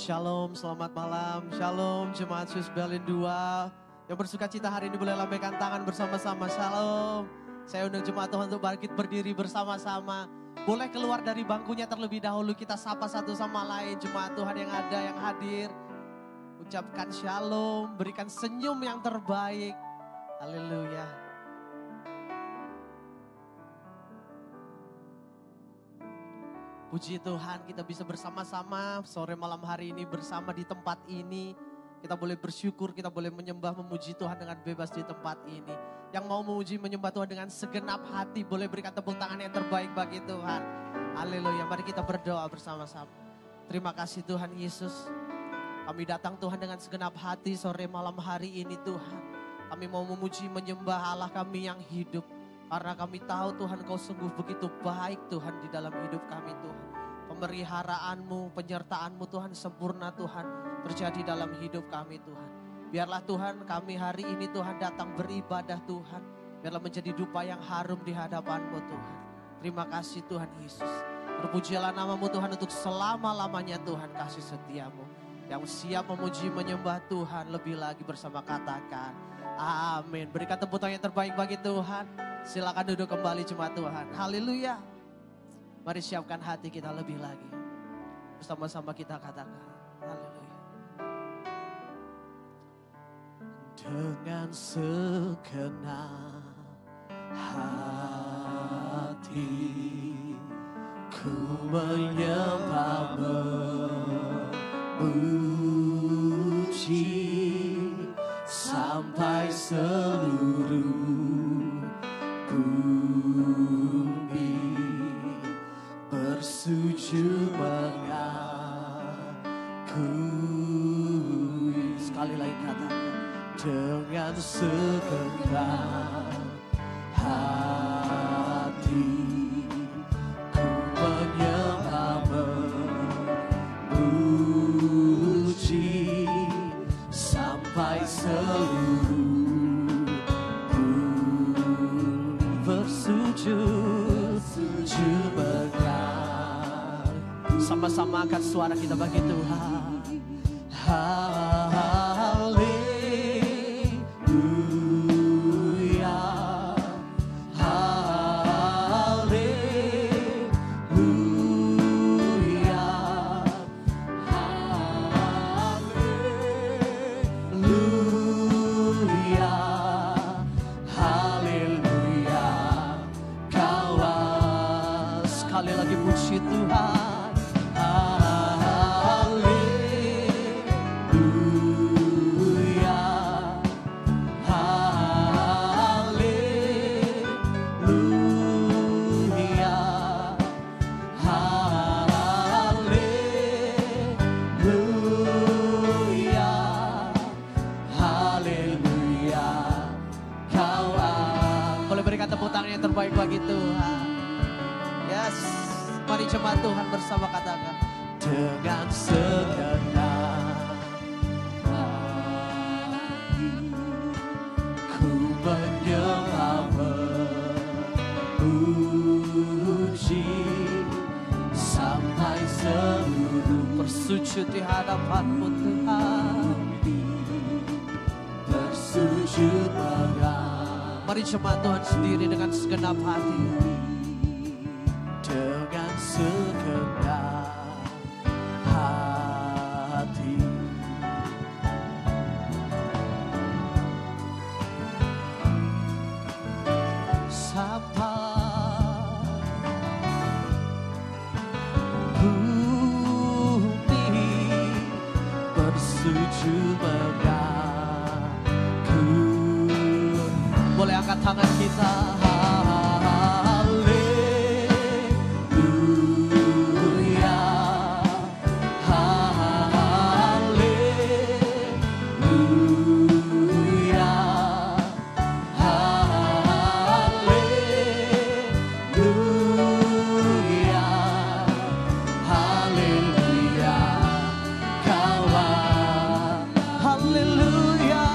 Shalom, selamat malam. Shalom, Jemaat Swiss Berlin 2. Yang bersuka cita hari ini boleh lambaikan tangan bersama-sama. Shalom. Saya undang jemaat Tuhan untuk bangkit berdiri bersama-sama. Boleh keluar dari bangkunya terlebih dahulu. Kita sapa satu sama lain. Jemaat Tuhan yang ada, yang hadir. Ucapkan shalom, berikan senyum yang terbaik. Haleluya. Puji Tuhan, kita bisa bersama-sama sore malam hari ini bersama di tempat ini. Kita boleh bersyukur, kita boleh menyembah, memuji Tuhan dengan bebas di tempat ini. Yang mau memuji, menyembah Tuhan dengan segenap hati, boleh berikan tepuk tangan yang terbaik bagi Tuhan. Haleluya, mari kita berdoa bersama-sama. Terima kasih Tuhan Yesus. Kami datang Tuhan dengan segenap hati sore malam hari ini Tuhan. Kami mau memuji, menyembah Allah kami yang hidup. Karena kami tahu Tuhan Kau sungguh begitu baik Tuhan di dalam hidup kami Tuhan. Pemeliharaanmu, penyertaanmu Tuhan sempurna Tuhan terjadi dalam hidup kami Tuhan. Biarlah Tuhan kami hari ini Tuhan datang beribadah Tuhan. Biarlah menjadi dupa yang harum di hadapan-Mu Tuhan. Terima kasih Tuhan Yesus. Terpujilah nama-Mu Tuhan untuk selama-lamanya Tuhan kasih setiamu. Yang siap memuji menyembah Tuhan lebih lagi bersama katakan amin. Berikan tepuk tangan yang terbaik bagi Tuhan. Silakan duduk kembali jemaat Tuhan. Haleluya. Mari siapkan hati kita lebih lagi. Bersama-sama kita katakan haleluya. Dengan segenap hati ku menyembah memuji sampai seluruh bumi bersujud mengakui. Sekali lagi katakan dengan segenap hati ku menyembah memuji sampai seluruh sujud mengakui. Sama-sama angkat suara kita bagi Tuhan. Haleluya, haleluya, haleluya, haleluya. Sekali lagi puji Tuhan. Haleluya, haleluya, haleluya, haleluya. Kawan, boleh berikan tepuk tangan yang terbaik bagi Tuhan. Yes, mari jemaat Tuhan bersama katakan dengan segenap hati ku menyembah memuji sampai seluruh bersujud di hadapan-Mu Tuhan. Bersujud mengakui. Mari jemaat Tuhan sendiri dengan segenap hati. Dengan segenap hati sapa bumi bersujud mengakui. Boleh angkat tangan kita. Haleluya,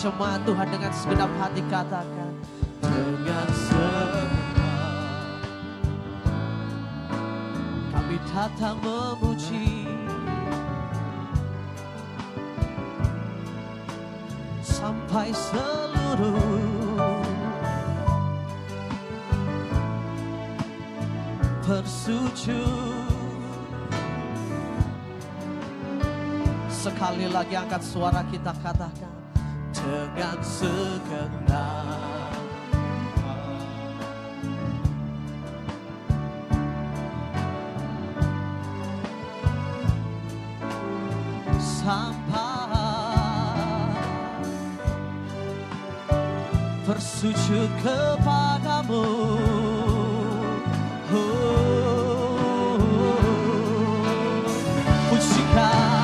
jemaat Tuhan dengan segenap hati katakan, dengan segenap kami datang memuji, sampai seluruh bersujud. Sekali lagi angkat suara kita katakan, dengan segenap sampai bersujud kepadamu. Pujikan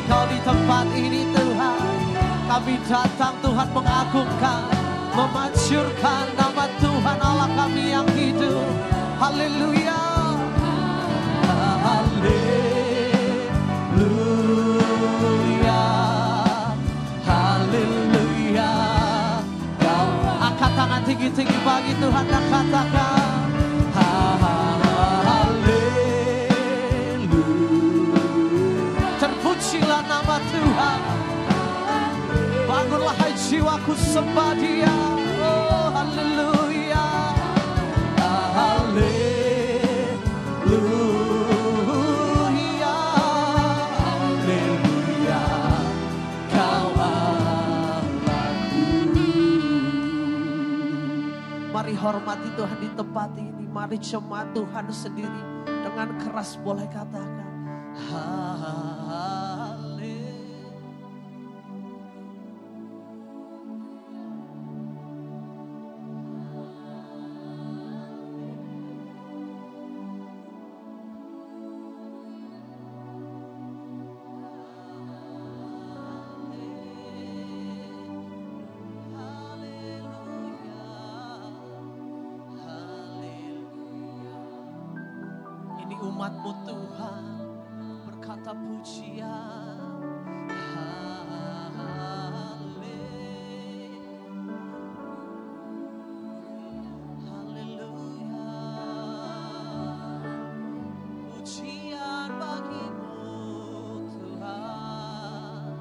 Kau di tempat ini Tuhan. Kami datang Tuhan mengagungkan, memasyurkan nama Tuhan Allah kami yang hidup. Haleluya, haleluya, haleluya. Kau angkat tangan tinggi-tinggi bagi Tuhan dan katakan, terpujilah nama Tuhan. Bangunlah hai jiwaku sembah Dia. Oh haleluya, haleluya, haleluya. Kau Allahku. Mari hormati Tuhan di tempat ini. Mari jemaat Tuhan sendiri dengan keras boleh katakan, umat-Mu Tuhan berkata pujian. Haleluya, pujian bagi-Mu Tuhan.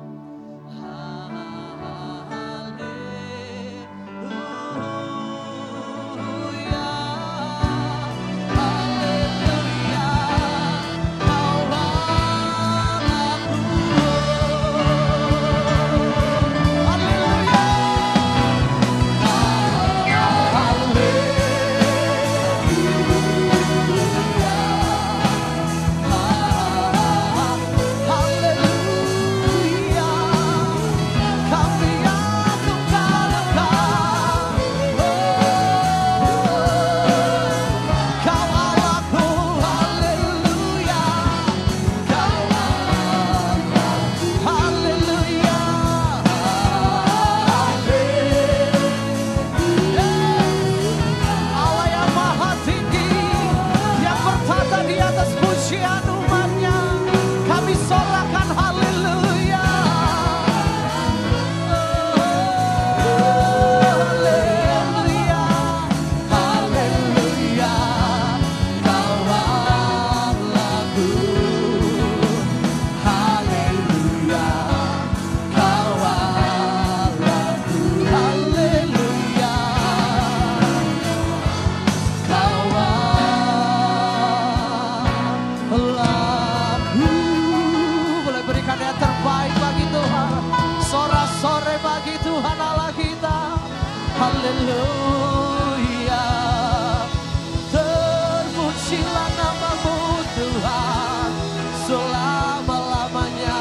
Haleluya, terpujilah nama-Mu Tuhan selama-lamanya.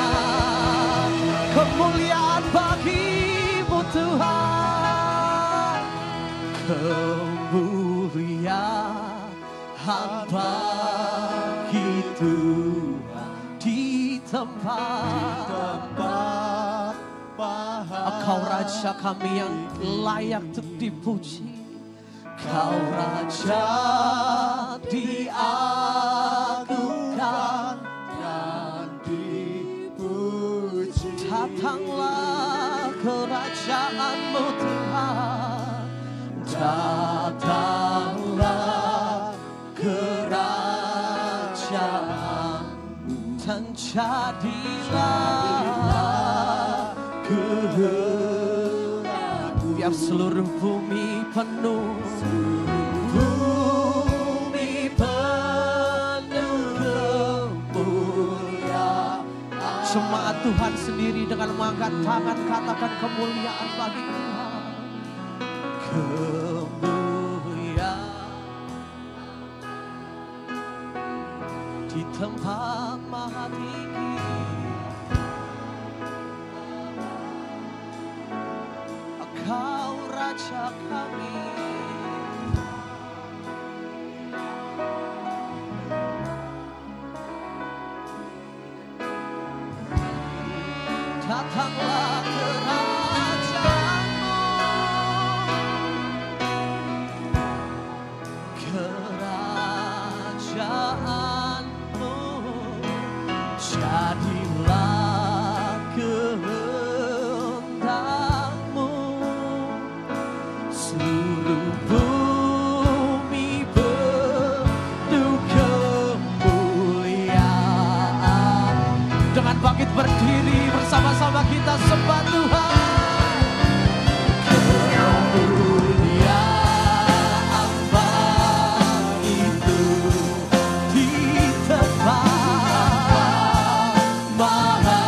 Kemuliaan bagi-Mu Tuhan. kemuliaan bagi Tuhan di tempat Kau Raja kami yang layak untuk dipuji. Kau Raja diagungkan dan dipuji. Datanglah kerajaan-Mu Tuhan, datanglah kerajaan-Mu, dan jadilah kehendak-Mu. Biar seluruh bumi penuh, kemuliaan. Jemaat Tuhan sendiri dengan mengangkat tangan katakan kemuliaan bagi Tuhan. Kemuliaan di tempat maha tinggi. Kau Raja kami. Datanglah kerajaan-Mu, kerajaan-Mu, jadilah kehendak-Mu. Seluruh bumi penuh kemuliaan. Dengan bangkit berdiri bersama-sama kita sembah Tuhan. Kemuliaan bagi Tuhan di tempat maha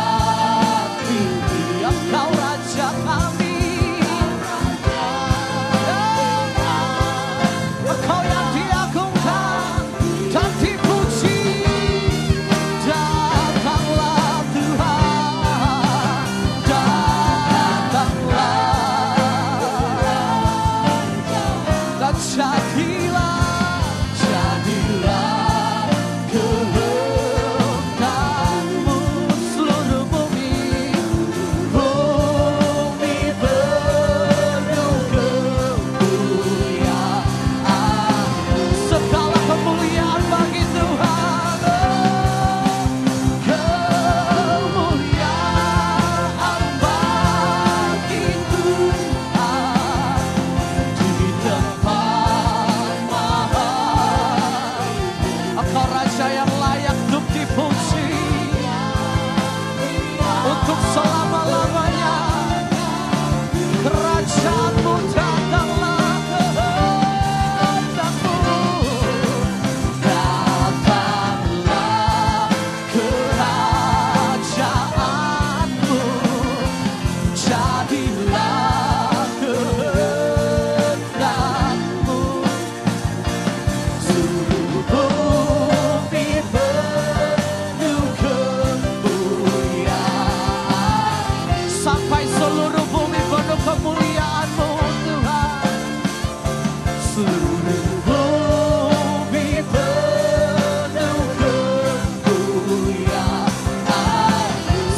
tinggi. Engkau Raja kami. Engkau yang diagungkan dan dipuji. Datanglah Tuhan, datanglah, dan jadilah kehendak-Mu. Seluruh bumi penuh kemuliaan. Segala kemuliaan bagi Tuhan. Kemuliaan bagi Tuhan di tempat maha. Engkau Raja yang layak untuk dipuji untuk selama-lamanya. Kerajaan-Mu datanglah, kehendak-Mu datanglah, kerajaan-Mu jadilah kehendak-Mu. Seluruh bumi penuh kemuliaan. Sampai seluruh bumi penuh kemuliaan-Mu Tuhan. Seluruh bumi penuh kemuliaan.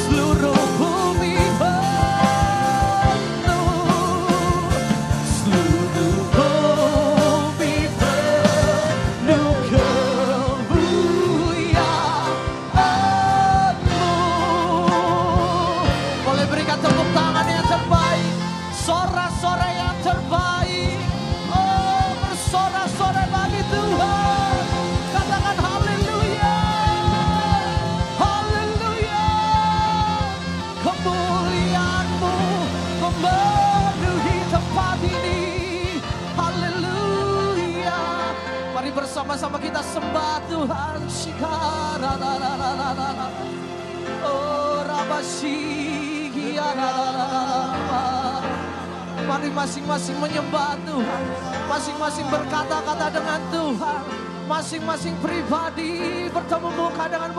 Seluruh bumi penuh. Seluruh bumi penuh kemuliaan-Mu. Boleh berikan tepuk tangan yang terbaik, sorak-sorai yang terbaik. Oh, bersorak-sorai bagi Tuhan. Katakan haleluya, haleluya. Kemuliaan-Mu memenuhi tempat ini. Haleluya. Mari bersama-sama kita sembah Tuhan. Shikara-ra-ra-ra-ra-ra. Oh, Rabashikiara-ra-ra-ra-ra. Mari masing-masing menyembah Tuhan. Masing-masing berkata-kata dengan Tuhan. Masing-masing pribadi bertemu muka dengan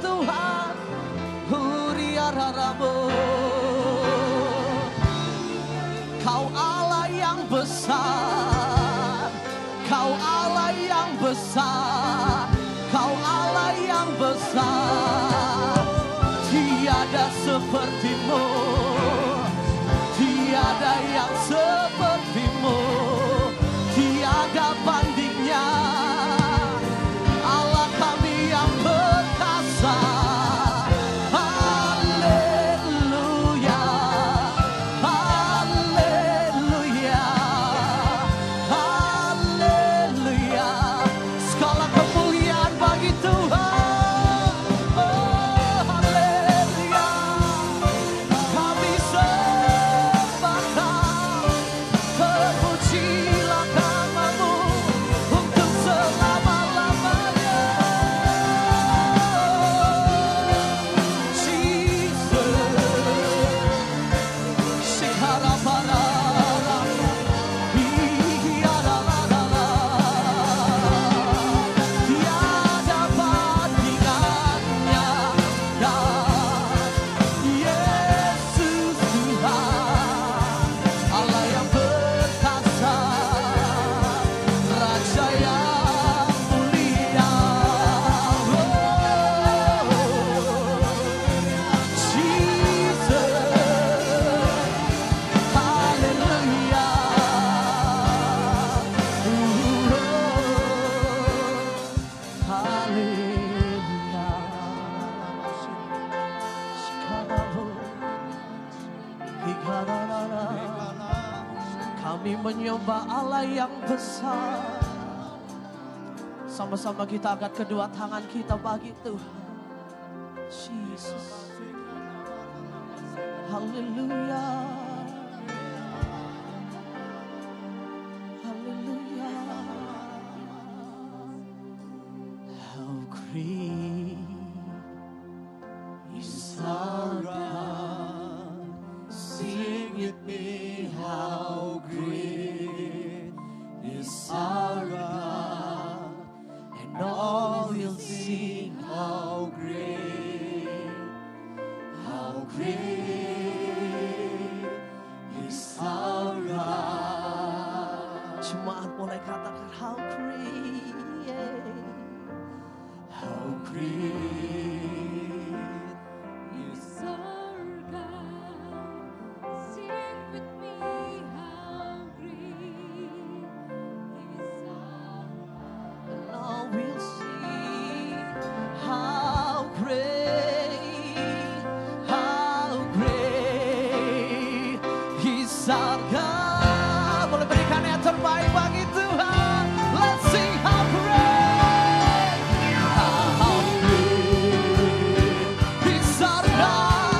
Tuhan. Huriararamo. Kau Allah yang besar. besar, Kau Allah yang besar. Tiada sepertimu, tiada yang sepertimu, tiada bandingnya. Allah kami yang perkasa. Haleluya, haleluya, haleluya. Segala kemuliaan bagi Tuhan. Oh, haleluya. Kami sembah Kau, terpujilah namamu untuk selama-lamanya. Jesus, Shikara-para-ra, Hiya-ra-ra-ra-ra. Tiada bandingannya, ya Yesus Tuhan, Allah yang perkasa, Raja yang mulia. Jesus, haleluya. Haleluya. Kami menyembah Allah yang besar. Sama-sama kita angkat kedua tangan kita bagi Tuhan. Jesus. Haleluya. Haleluya. How great is our God. Sing with me, how great is our God. And all will sing, how great is our God. Jemaat boleh katakan how great Is our God. Sing with me, how great is our God. and all will see how great is our God. Boleh berikan yang terbaik bagi Tuhan. Let's sing how great is our God.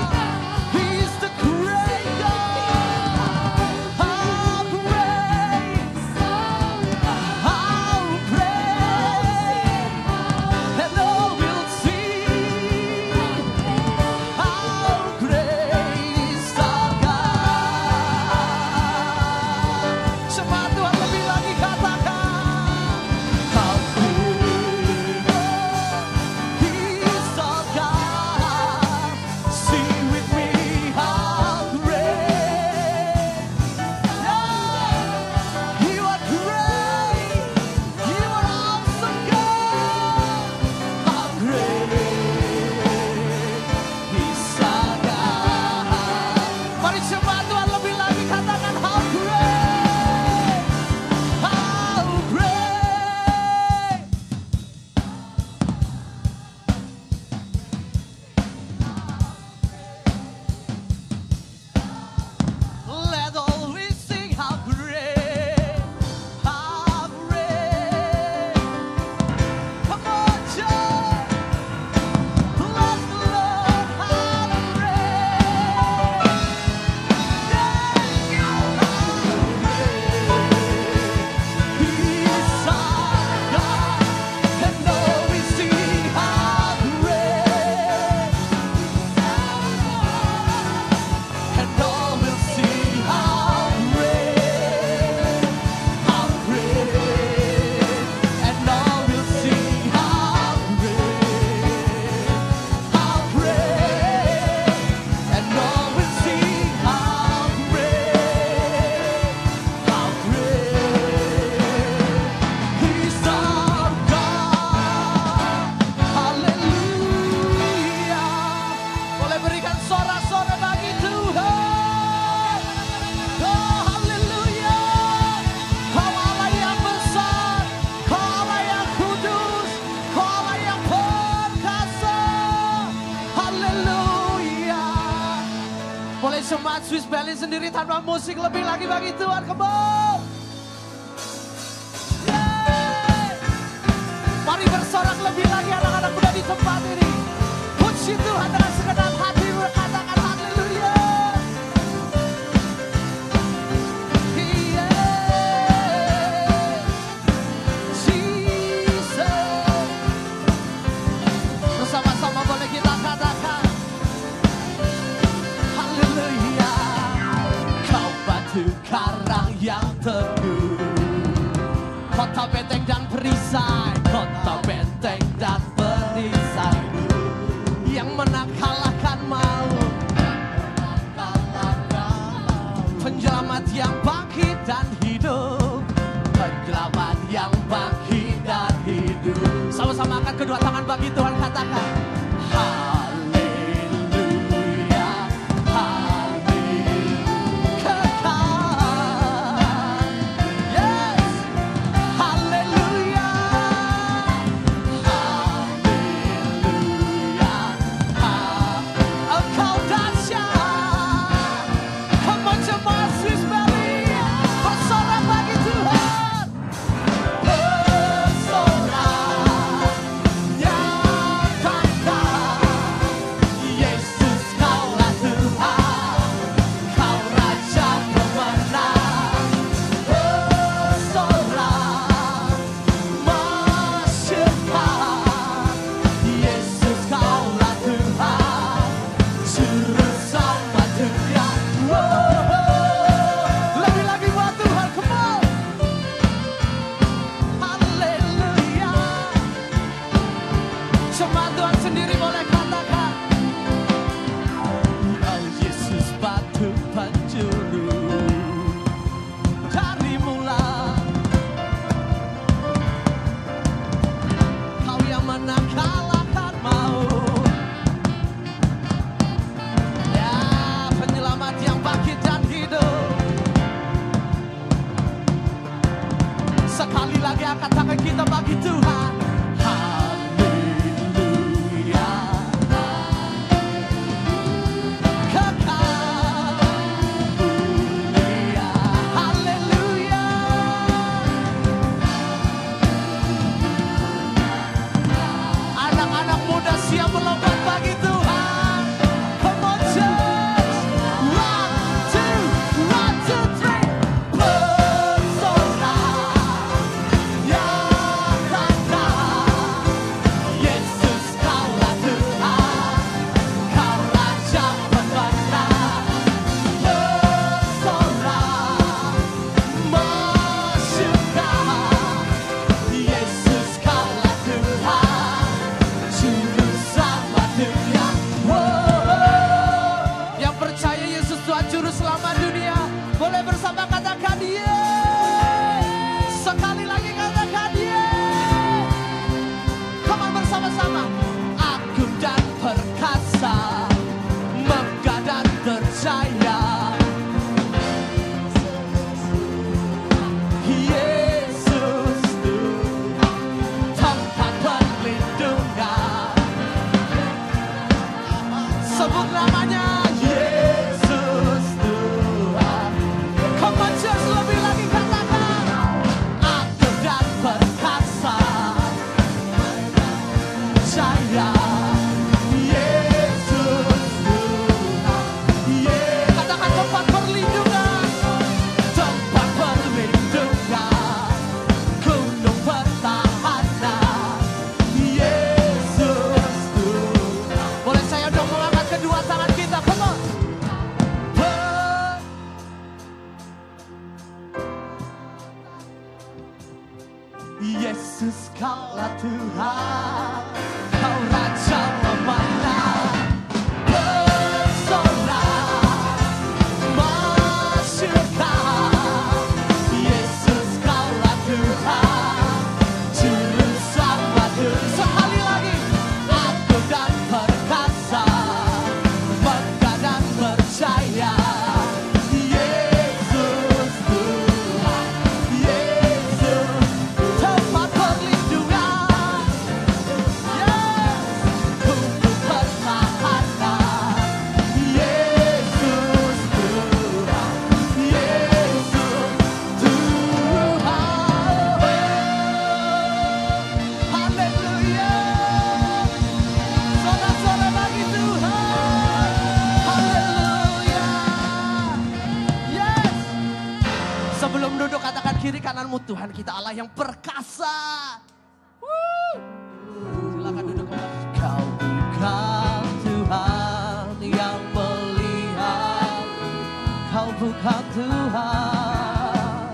buat Swiss Valley sendiri tanpa musik lebih lagi bagi Tuhan. Come on. Yeay. Mari bersorak lebih lagi anak-anak muda di tempat ini. Puji Tuhan dengan segenap hati, berkatakan haleluya. Bersama-sama boleh kita katakan haleluya. Kau batu karang yang teguh, kota benteng dan perisai, kota benteng dan perisai, yang menang kalahkan maut, penjelamat yang bangkit dan hidup, penjelamat yang bangkit dan hidup. Sama-sama angkat kedua tangan bagi Tuhan, katakan haleluya, haleluya, kekal. Yes, haleluya, haleluya, engkau dahsyat. Come on jemaat Swiss Valley, bersorak bagi Tuhan. Bersorak yang kekal. Yesus kaulah Tuhan, kau Raja pemenang. Bersorak masyarakat, Yesus kaulah Tuhan, Juru Selamat dunia. Lebih lagi buat Tuhan, come on. Haleluya. Jemaat Tuhan sendiri boleh katakan, oh Yesus batu penjuru dari mula, kau yang menang kalahkan maut, ya penyelamat yang bangkit dan hidup. Sekali lagi angkat tangan kita bagi Tuhan. Haleluya, kekal mulia. Haleluya. Anak-anak muda siap melompat bagi Tuhan. Come on church. 1, 2, 3. Bersorak yang kekal. Yesus kaulah Tuhan, kau Raja pemenang. Bersorak masyarakat, Yesus kaulah Tuhan, Juru Selamat dunia. Yang percaya Yesus Tuhan Juru Selamat dunia, boleh bersama katakan yeay. Sekali lagi katakan yeay. Come on bersama-sama. Agung dan perkasa, megah dan terjaya, Yesus Tuhan, tempat perlindungan. Sebut namanya Yesus Tuhan. Come on church, lebih lagi katakan agung dan perkasa, jaya, Yesus Tuhan. Yeah. Katakan tempat perlindungan, tempat perlindungan, gunung pertahanan, Yesus Tuhan. Boleh saya dong mengangkat kedua tangan kita, come on. Yesus kaulah Tuhan, kau Raja pemenang. Bersorak masyarakat, Yesus kaulah Tuhan, Juru Selamat dunia. Sekali lagi, agung dan perkasa, megah dan percaya, Yesus Tuhan, Yesus tempat perlindungan. Yeah. Tuhan kita Allah yang perkasa. Silakan duduk kembali. Kau bukan Tuhan yang melihat, kau bukan Tuhan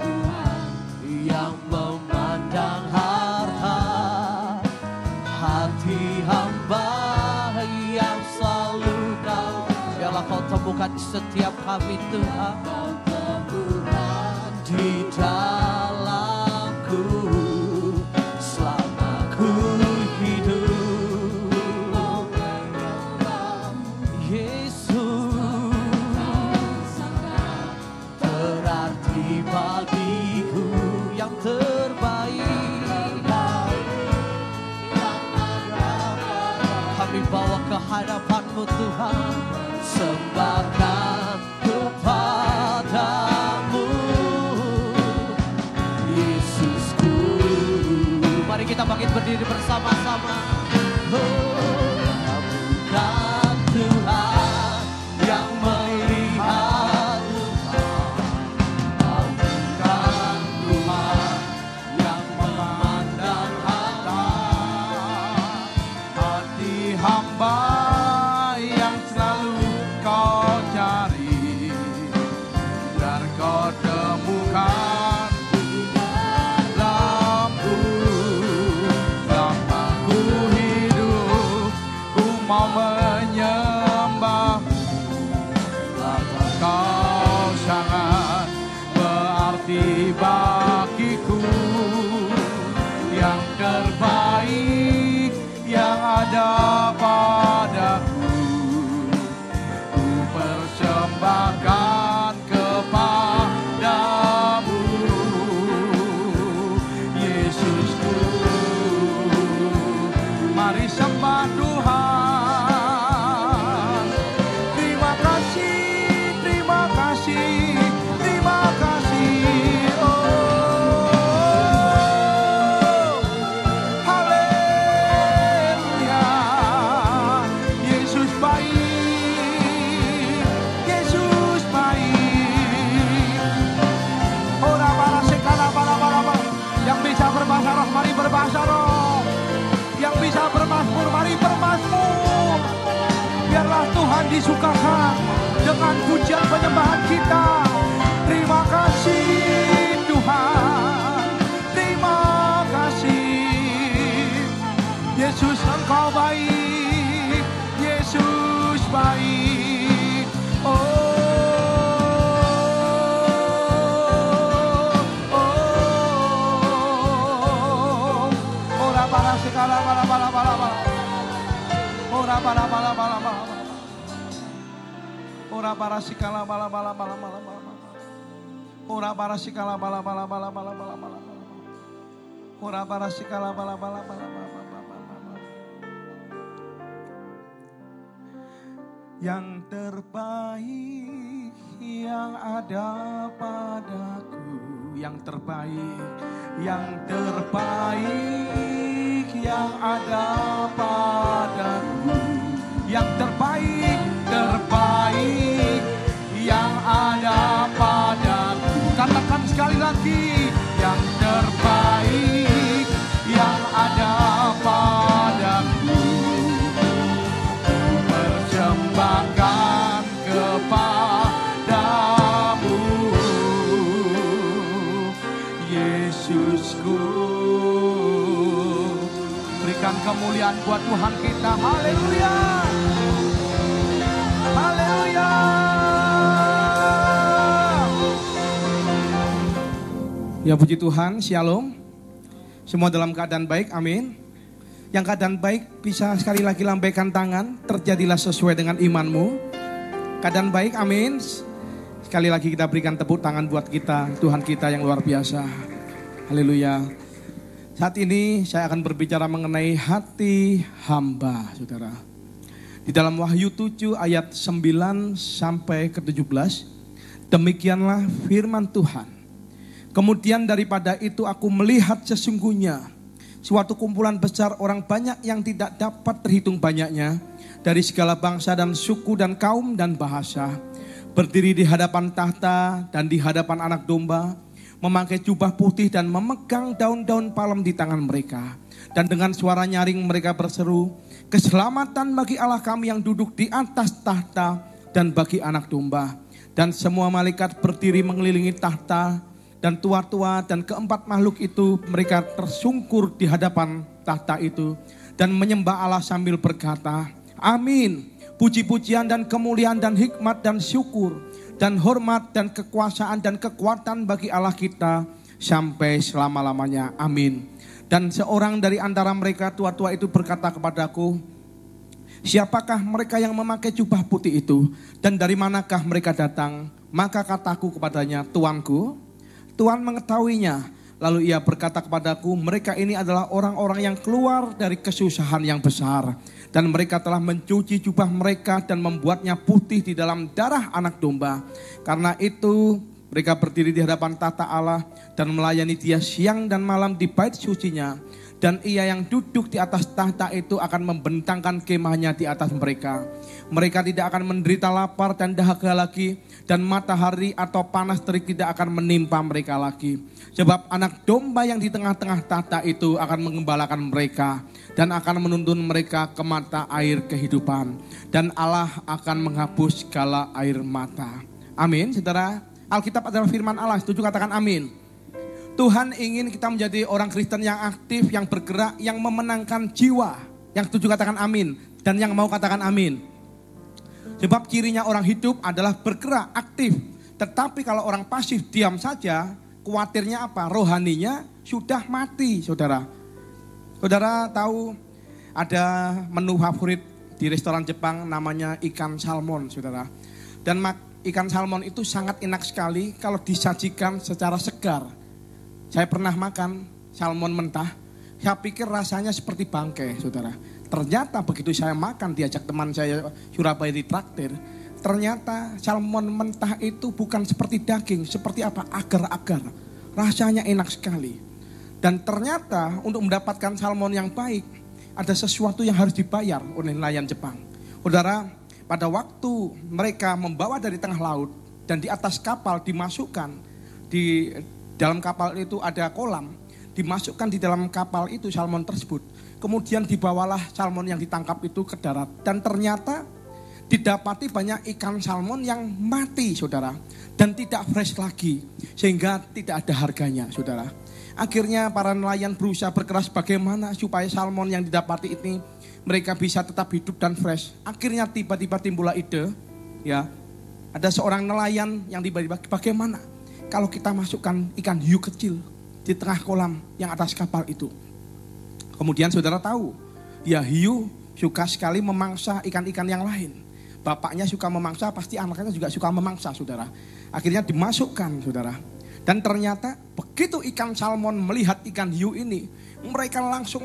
yang memandang harta, hati hamba yang selalu kau. Biarlah kau temukan di setiap kami Tuhan, di dalamku selama ku hidup. Yesus berarti bagiku yang terbaik. Kami bawa ke hadapan-Mu Tuhan, sembahkan kepadamu Yesusku. Mari kita bangkit berdiri bersama-sama. Kau bukan Tuhan yang melihat luka, kau bukan Tuhan yang memandang harta, hati hamba yang selalu kau cari, dan kau temukan dalamku. Selama ku hidup, ku mau menyembahmu. Kau sangat berarti bagiku, yang terbaik yang ada padaku. Ku persembahkan kepadamu Yesusku. Mari sembah Tuhan. Terima kasih, terima kasih, terima kasih. Oh, haleluya. Yesus baik, Yesus baik. Ora para sekala para. Yang bisa berbahasa roh, mari berbahasa roh. Yang bisa bermazmur, mari bermazmur. Biarlah Tuhan disukakan dengan pujian penyembahan kita. Terima kasih Tuhan, terima kasih. Yesus Engkau baik, Yesus baik. Oh, ora para sekala para. Ora para. Ora para sikala bala. Ora para sikala bala. Ora para sikala bala. Yang terbaik yang ada padaku, yang terbaik yang ada padaku, yang terbaik yang ada padaku. Katakan sekali lagi, yang terbaik yang ada padaku. Ku persembahkan kepadamu Yesusku. Berikan kemuliaan buat Tuhan kita. Haleluya, haleluya. Ya puji Tuhan, shalom. Semua dalam keadaan baik, amin. Yang keadaan baik bisa sekali lagi lambaikan tangan. Terjadilah sesuai dengan imanmu. Keadaan baik, amin. Sekali lagi kita berikan tepuk tangan buat kita, Tuhan kita yang luar biasa. Haleluya. Saat ini saya akan berbicara mengenai hati hamba, saudara. Di dalam Wahyu 7 ayat 9 sampai ke 17. Demikianlah firman Tuhan. Kemudian daripada itu aku melihat sesungguhnya suatu kumpulan besar orang banyak yang tidak dapat terhitung banyaknya, dari segala bangsa dan suku dan kaum dan bahasa, berdiri di hadapan tahta dan di hadapan Anak Domba. memakai jubah putih dan memegang daun-daun palem di tangan mereka. Dan dengan suara nyaring mereka berseru, keselamatan bagi Allah kami yang duduk di atas tahta dan bagi anak domba. Dan semua malaikat berdiri mengelilingi tahta, dan tua-tua dan keempat makhluk itu mereka tersungkur di hadapan tahta itu dan menyembah Allah sambil berkata, amin. Puji-pujian dan kemuliaan dan hikmat dan syukur dan hormat dan kekuasaan dan kekuatan bagi Allah kita sampai selama-lamanya. Amin. Dan seorang dari antara mereka tua-tua itu berkata kepadaku, siapakah mereka yang memakai jubah putih itu dan dari manakah mereka datang? Maka kataku kepadanya, Tuanku, Tuhan mengetahuinya. Lalu ia berkata kepadaku, mereka ini adalah orang-orang yang keluar dari kesusahan yang besar. Dan mereka telah mencuci jubah mereka dan membuatnya putih di dalam darah anak domba. Karena itu mereka berdiri di hadapan tahta Allah dan melayani Dia siang dan malam di bait sucinya. Dan Ia yang duduk di atas tahta itu akan membentangkan kemahnya di atas mereka. Mereka tidak akan menderita lapar dan dahaga lagi, dan matahari atau panas terik tidak akan menimpa mereka lagi. Sebab anak domba yang di tengah-tengah tahta itu akan mengembalakan mereka dan akan menuntun mereka ke mata air kehidupan. Dan Allah akan menghapus segala air mata. Amin, saudara. Alkitab adalah firman Allah, setuju katakan amin. Tuhan ingin kita menjadi orang Kristen yang aktif, yang bergerak, yang memenangkan jiwa. Yang setuju katakan amin. Dan yang mau katakan amin. Sebab cirinya orang hidup adalah bergerak, aktif. Tetapi kalau orang pasif, diam saja, khawatirnya apa? Rohaninya sudah mati, saudara. Saudara tahu ada menu favorit di restoran Jepang namanya ikan salmon, saudara. Dan ikan salmon itu sangat enak sekali kalau disajikan secara segar. Saya pernah makan salmon mentah, saya pikir rasanya seperti bangkai, saudara. Ternyata begitu saya makan, diajak teman saya Surabaya di traktir, ternyata salmon mentah itu bukan seperti daging, seperti apa? Agar-agar. Rasanya enak sekali. Dan ternyata untuk mendapatkan salmon yang baik, ada sesuatu yang harus dibayar oleh nelayan Jepang. Saudara, pada waktu mereka membawa dari tengah laut dan di atas kapal dimasukkan, di dalam kapal itu ada kolam, dimasukkan di dalam kapal itu salmon tersebut. Kemudian dibawalah salmon yang ditangkap itu ke darat. Dan ternyata didapati banyak ikan salmon yang mati, saudara. Dan tidak fresh lagi, sehingga tidak ada harganya, saudara. Akhirnya para nelayan berusaha berkeras bagaimana supaya salmon yang didapati ini mereka bisa tetap hidup dan fresh. Akhirnya tiba-tiba timbullah ide, ya, ada seorang nelayan yang tiba-tiba bagaimana kalau kita masukkan ikan hiu kecil di tengah kolam yang atas kapal itu. Kemudian saudara tahu, ya hiu suka sekali memangsa ikan-ikan yang lain. Bapaknya suka memangsa, pasti anaknya juga suka memangsa, saudara. Akhirnya dimasukkan, saudara. Dan ternyata begitu ikan salmon melihat ikan hiu ini, mereka langsung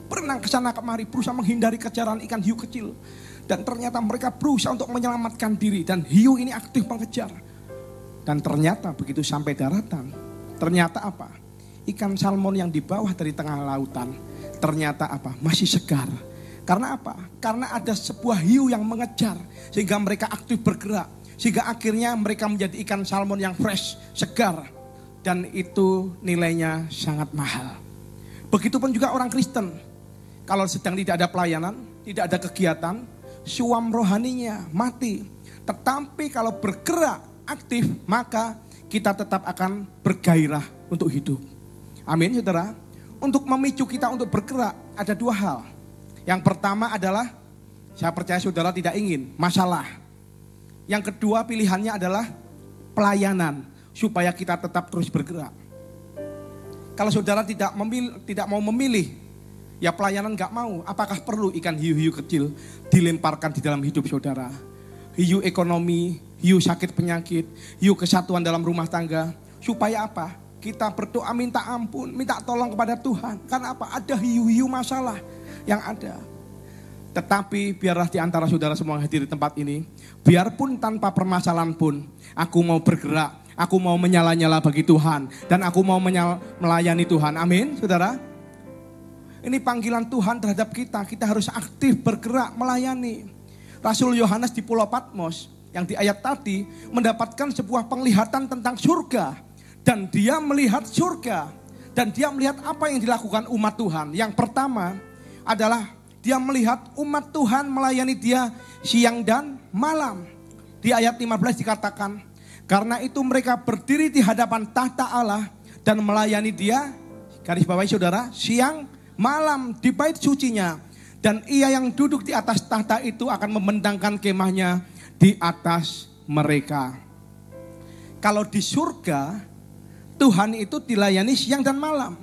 berenang ke sana kemari, berusaha menghindari kejaran ikan hiu kecil. Dan ternyata mereka berusaha untuk menyelamatkan diri, dan hiu ini aktif mengejar. Dan ternyata begitu sampai daratan, ternyata apa? Ikan salmon yang di bawah dari tengah lautan, ternyata apa? Masih segar. Karena apa? Karena ada sebuah hiu yang mengejar, sehingga mereka aktif bergerak. Sehingga akhirnya mereka menjadi ikan salmon yang fresh, segar. Dan itu nilainya sangat mahal. Begitupun juga orang Kristen. Kalau sedang tidak ada pelayanan, tidak ada kegiatan, suam rohaninya mati. Tetapi kalau bergerak, aktif, maka kita tetap akan bergairah untuk hidup. Amin, saudara. Untuk memicu kita untuk bergerak, ada dua hal. Yang pertama adalah, saya percaya saudara tidak ingin, masalah. Yang kedua pilihannya adalah pelayanan, supaya kita tetap terus bergerak. Kalau saudara tidak mau memilih, ya pelayanan gak mau, apakah perlu ikan hiu-hiu kecil dilemparkan di dalam hidup saudara? Hiu ekonomi, hiu sakit penyakit, hiu kesatuan dalam rumah tangga. Supaya apa? Kita berdoa minta ampun, minta tolong kepada Tuhan. Karena apa? Ada hiu-hiu masalah yang ada. Tetapi biarlah di antara saudara semua yang hadir di tempat ini, biarpun tanpa permasalahan pun, aku mau bergerak, aku mau menyala-nyala bagi Tuhan, dan aku mau melayani Tuhan. Amin, saudara. Ini panggilan Tuhan terhadap kita, kita harus aktif bergerak melayani. Rasul Yohanes di Pulau Patmos, yang di ayat tadi, mendapatkan sebuah penglihatan tentang surga. Dan dia melihat surga. Dan dia melihat apa yang dilakukan umat Tuhan. Yang pertama adalah dia melihat umat Tuhan melayani dia siang dan malam. Di ayat 15 dikatakan, karena itu mereka berdiri di hadapan tahta Allah dan melayani dia, garis bawahi saudara, siang malam di bait sucinya. Dan ia yang duduk di atas tahta itu akan membentangkan kemahnya di atas mereka. Kalau di surga, Tuhan itu dilayani siang dan malam.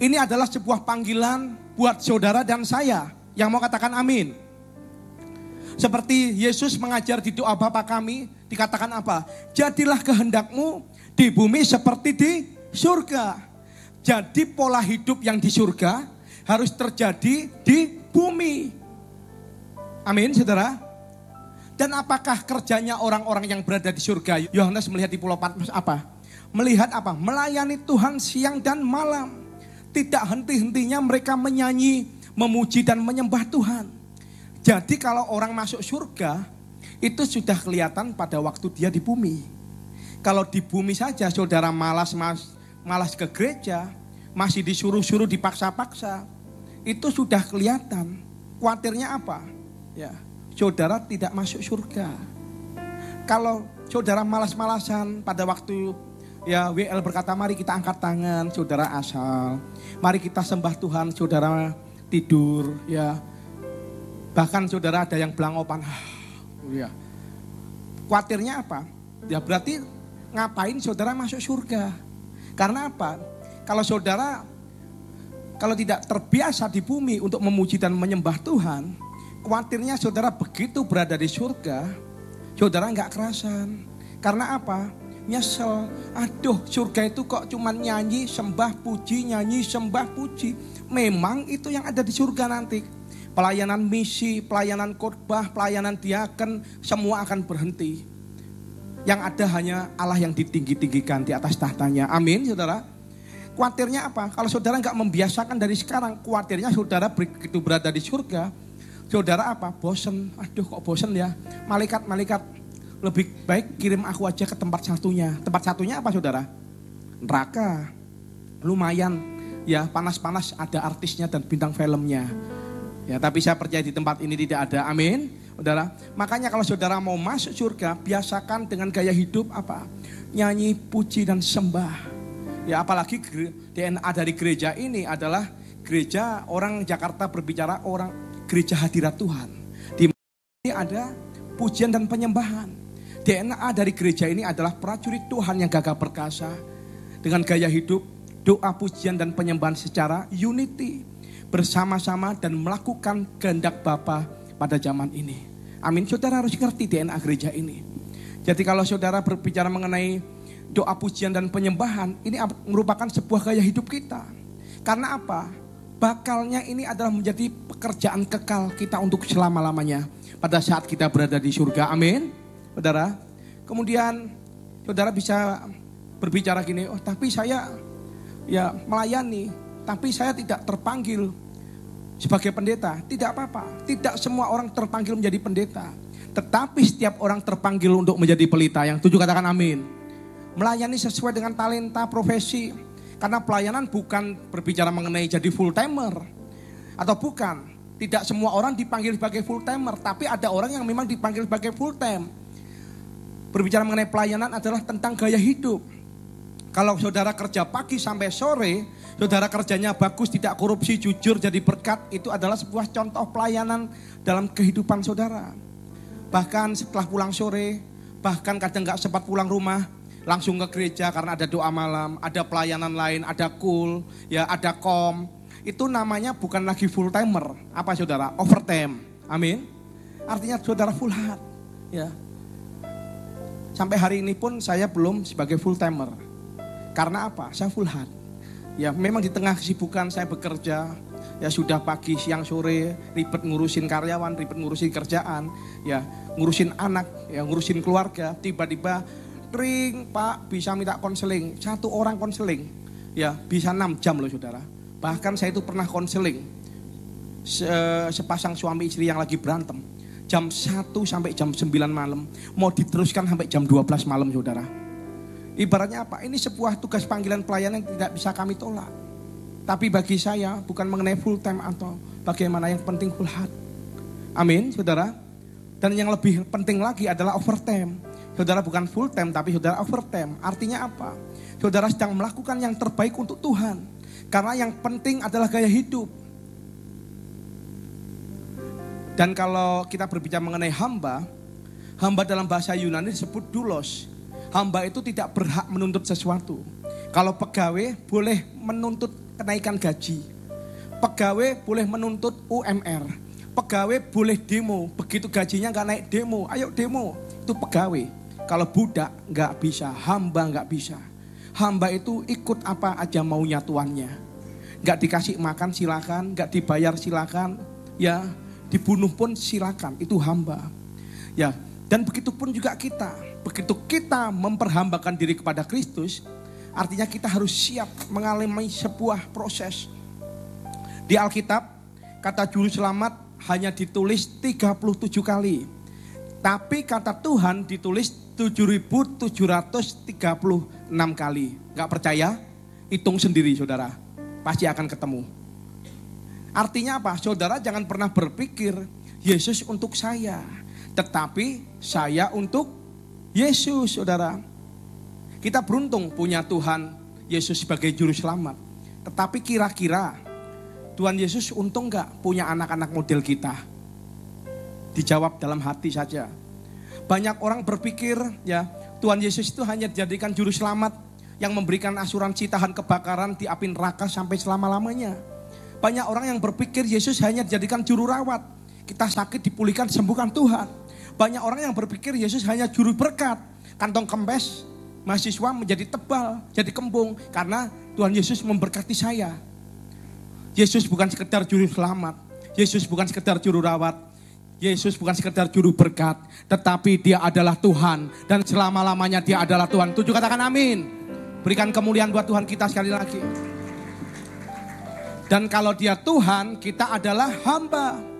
Ini adalah sebuah panggilan buat saudara dan saya. Yang mau katakan amin. Seperti Yesus mengajar di doa Bapa kami, dikatakan apa? Jadilah kehendakmu di bumi seperti di surga. Jadi pola hidup yang di surga harus terjadi di bumi. Amin, saudara. Dan apakah kerjanya orang-orang yang berada di surga? Yohanes melihat di Pulau Patmos apa? Melihat apa? Melayani Tuhan siang dan malam. Tidak henti-hentinya mereka menyanyi, memuji dan menyembah Tuhan. Jadi kalau orang masuk surga, itu sudah kelihatan pada waktu dia di bumi. Kalau di bumi saja saudara malas ke gereja, masih disuruh-suruh dipaksa-paksa, itu sudah kelihatan. Khawatirnya apa? Ya, saudara tidak masuk surga. Kalau saudara malas-malasan pada waktu ya WL berkata mari kita angkat tangan, saudara asal. Mari kita sembah Tuhan, saudara tidur ya. Bahkan saudara ada yang belangopan. Ya. Khawatirnya apa? Ya berarti ngapain saudara masuk surga? Karena apa? Kalau saudara kalau tidak terbiasa di bumi untuk memuji dan menyembah Tuhan, khawatirnya saudara begitu berada di surga, saudara nggak kerasan. Karena apa? Nyesel. Aduh, surga itu kok cuma nyanyi, sembah, puji, nyanyi, sembah, puji. Memang itu yang ada di surga nanti. Pelayanan misi, pelayanan khotbah, pelayanan diaken, semua akan berhenti. Yang ada hanya Allah yang ditinggi-tinggikan di atas tahtanya. Amin, saudara. Khawatirnya apa? Kalau saudara nggak membiasakan dari sekarang, khawatirnya saudara begitu berada di surga, saudara apa? Bosen. Aduh, kok bosen ya? Malaikat, lebih baik kirim aku aja ke tempat satunya. Tempat satunya apa, saudara? Neraka. Lumayan, ya panas-panas, ada artisnya dan bintang filmnya. Ya, tapi saya percaya di tempat ini tidak ada. Amin. Saudara, makanya kalau saudara mau masuk surga, biasakan dengan gaya hidup apa? Nyanyi, puji dan sembah. Ya, apalagi DNA dari gereja ini adalah gereja orang Jakarta berbicara orang gereja hadirat Tuhan. Di mana ada pujian dan penyembahan. DNA dari gereja ini adalah prajurit Tuhan yang gagah perkasa. Dengan gaya hidup, doa, pujian dan penyembahan secara unity. Bersama-sama dan melakukan kehendak Bapa pada zaman ini. Amin. Saudara harus ngerti DNA gereja ini. Jadi kalau saudara berbicara mengenai doa, pujian dan penyembahan, ini merupakan sebuah gaya hidup kita. Karena apa? Bakalnya ini adalah menjadi pekerjaan kekal kita untuk selama-lamanya. Pada saat kita berada di surga. Amin. Saudara. Kemudian saudara bisa berbicara gini, oh tapi saya ya melayani. Tapi saya tidak terpanggil sebagai pendeta. Tidak apa-apa. Tidak semua orang terpanggil menjadi pendeta. Tetapi setiap orang terpanggil untuk menjadi pelita. Yang tujuh katakan amin. Melayani sesuai dengan talenta profesi. Karena pelayanan bukan berbicara mengenai jadi full timer. Atau bukan. Tidak semua orang dipanggil sebagai full timer. Tapi ada orang yang memang dipanggil sebagai full time. Berbicara mengenai pelayanan adalah tentang gaya hidup. Kalau saudara kerja pagi sampai sore, saudara kerjanya bagus, tidak korupsi, jujur, jadi berkat, itu adalah sebuah contoh pelayanan dalam kehidupan saudara. Bahkan setelah pulang sore, bahkan kadang gak sempat pulang rumah, langsung ke gereja karena ada doa malam, ada pelayanan lain, ada cool, ya ada kom. Itu namanya bukan lagi full timer, apa saudara? Overtime, amin. Artinya saudara full heart, ya. Sampai hari ini pun saya belum sebagai full timer. Karena apa? Saya full heart. Ya memang di tengah kesibukan saya bekerja. Ya sudah pagi, siang, sore, ribet ngurusin karyawan, ribet ngurusin kerjaan. Ya ngurusin anak, ya ngurusin keluarga. Tiba-tiba ring, Pak bisa minta konseling. 1 orang konseling. Ya bisa 6 jam loh saudara. Bahkan saya itu pernah konseling. Sepasang suami istri yang lagi berantem. Jam 1 sampai jam 9 malam. Mau diteruskan sampai jam 12 malam saudara. Ibaratnya apa? Ini sebuah tugas panggilan pelayanan yang tidak bisa kami tolak. Tapi bagi saya bukan mengenai full time atau bagaimana, yang penting full heart. Amin, saudara. Dan yang lebih penting lagi adalah overtime. Saudara bukan full time tapi saudara overtime. Artinya apa? Saudara sedang melakukan yang terbaik untuk Tuhan. Karena yang penting adalah gaya hidup. Dan kalau kita berbicara mengenai hamba, hamba dalam bahasa Yunani disebut doulos. Hamba itu tidak berhak menuntut sesuatu. Kalau pegawai boleh menuntut kenaikan gaji. Pegawai boleh menuntut UMR. Pegawai boleh demo. Begitu gajinya gak naik, demo. Ayo demo. Itu pegawai. Kalau budak gak bisa, hamba gak bisa. Hamba itu ikut apa aja maunya tuannya. Gak dikasih makan silakan, gak dibayar silakan. Ya, dibunuh pun silakan. Itu hamba. Ya, dan begitu pun juga kita. Begitu kita memperhambakan diri kepada Kristus, artinya kita harus siap mengalami sebuah proses. Di Alkitab, kata juru selamat hanya ditulis 37 kali. Tapi kata Tuhan ditulis 7.736 kali. Gak percaya? Hitung sendiri saudara. Pasti akan ketemu. Artinya apa? Saudara jangan pernah berpikir Yesus untuk saya. Tetapi saya untuk Yesus, saudara. Kita beruntung punya Tuhan Yesus sebagai juru selamat. Tetapi kira-kira Tuhan Yesus untung gak punya anak-anak model kita? Dijawab dalam hati saja. Banyak orang berpikir ya Tuhan Yesus itu hanya dijadikan juru selamat yang memberikan asuransi tahan kebakaran di api neraka sampai selama-lamanya. Banyak orang yang berpikir Yesus hanya dijadikan juru rawat. Kita sakit dipulihkan, sembuhkan Tuhan. Banyak orang yang berpikir Yesus hanya juru berkat. Kantong kempes mahasiswa menjadi tebal, jadi kembung. Karena Tuhan Yesus memberkati saya. Yesus bukan sekedar juru selamat. Yesus bukan sekedar juru rawat. Yesus bukan sekedar juru berkat. Tetapi dia adalah Tuhan. Dan selama-lamanya dia adalah Tuhan. Tujuh katakan amin. Berikan kemuliaan buat Tuhan kita sekali lagi. Dan kalau dia Tuhan, kita adalah hamba.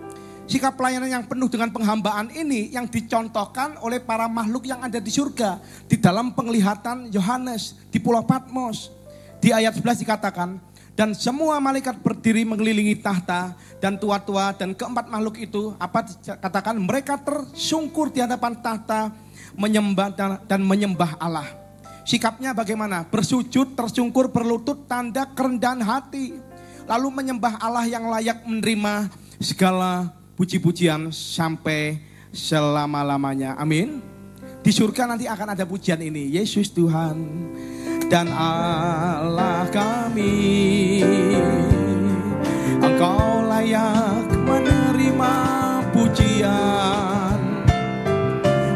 Sikap pelayanan yang penuh dengan penghambaan ini yang dicontohkan oleh para makhluk yang ada di surga. Di dalam penglihatan Yohanes di Pulau Patmos. Di ayat 11 dikatakan, dan semua malaikat berdiri mengelilingi tahta dan tua-tua dan keempat makhluk itu, apa dikatakan, mereka tersungkur di hadapan tahta menyembah dan menyembah Allah. Sikapnya bagaimana? Bersujud, tersungkur, berlutut, tanda kerendahan hati. Lalu menyembah Allah yang layak menerima segala puji-pujian sampai selama-lamanya. Amin. Di surga nanti akan ada pujian ini. Yesus Tuhan dan Allah kami, Engkau layak menerima pujian,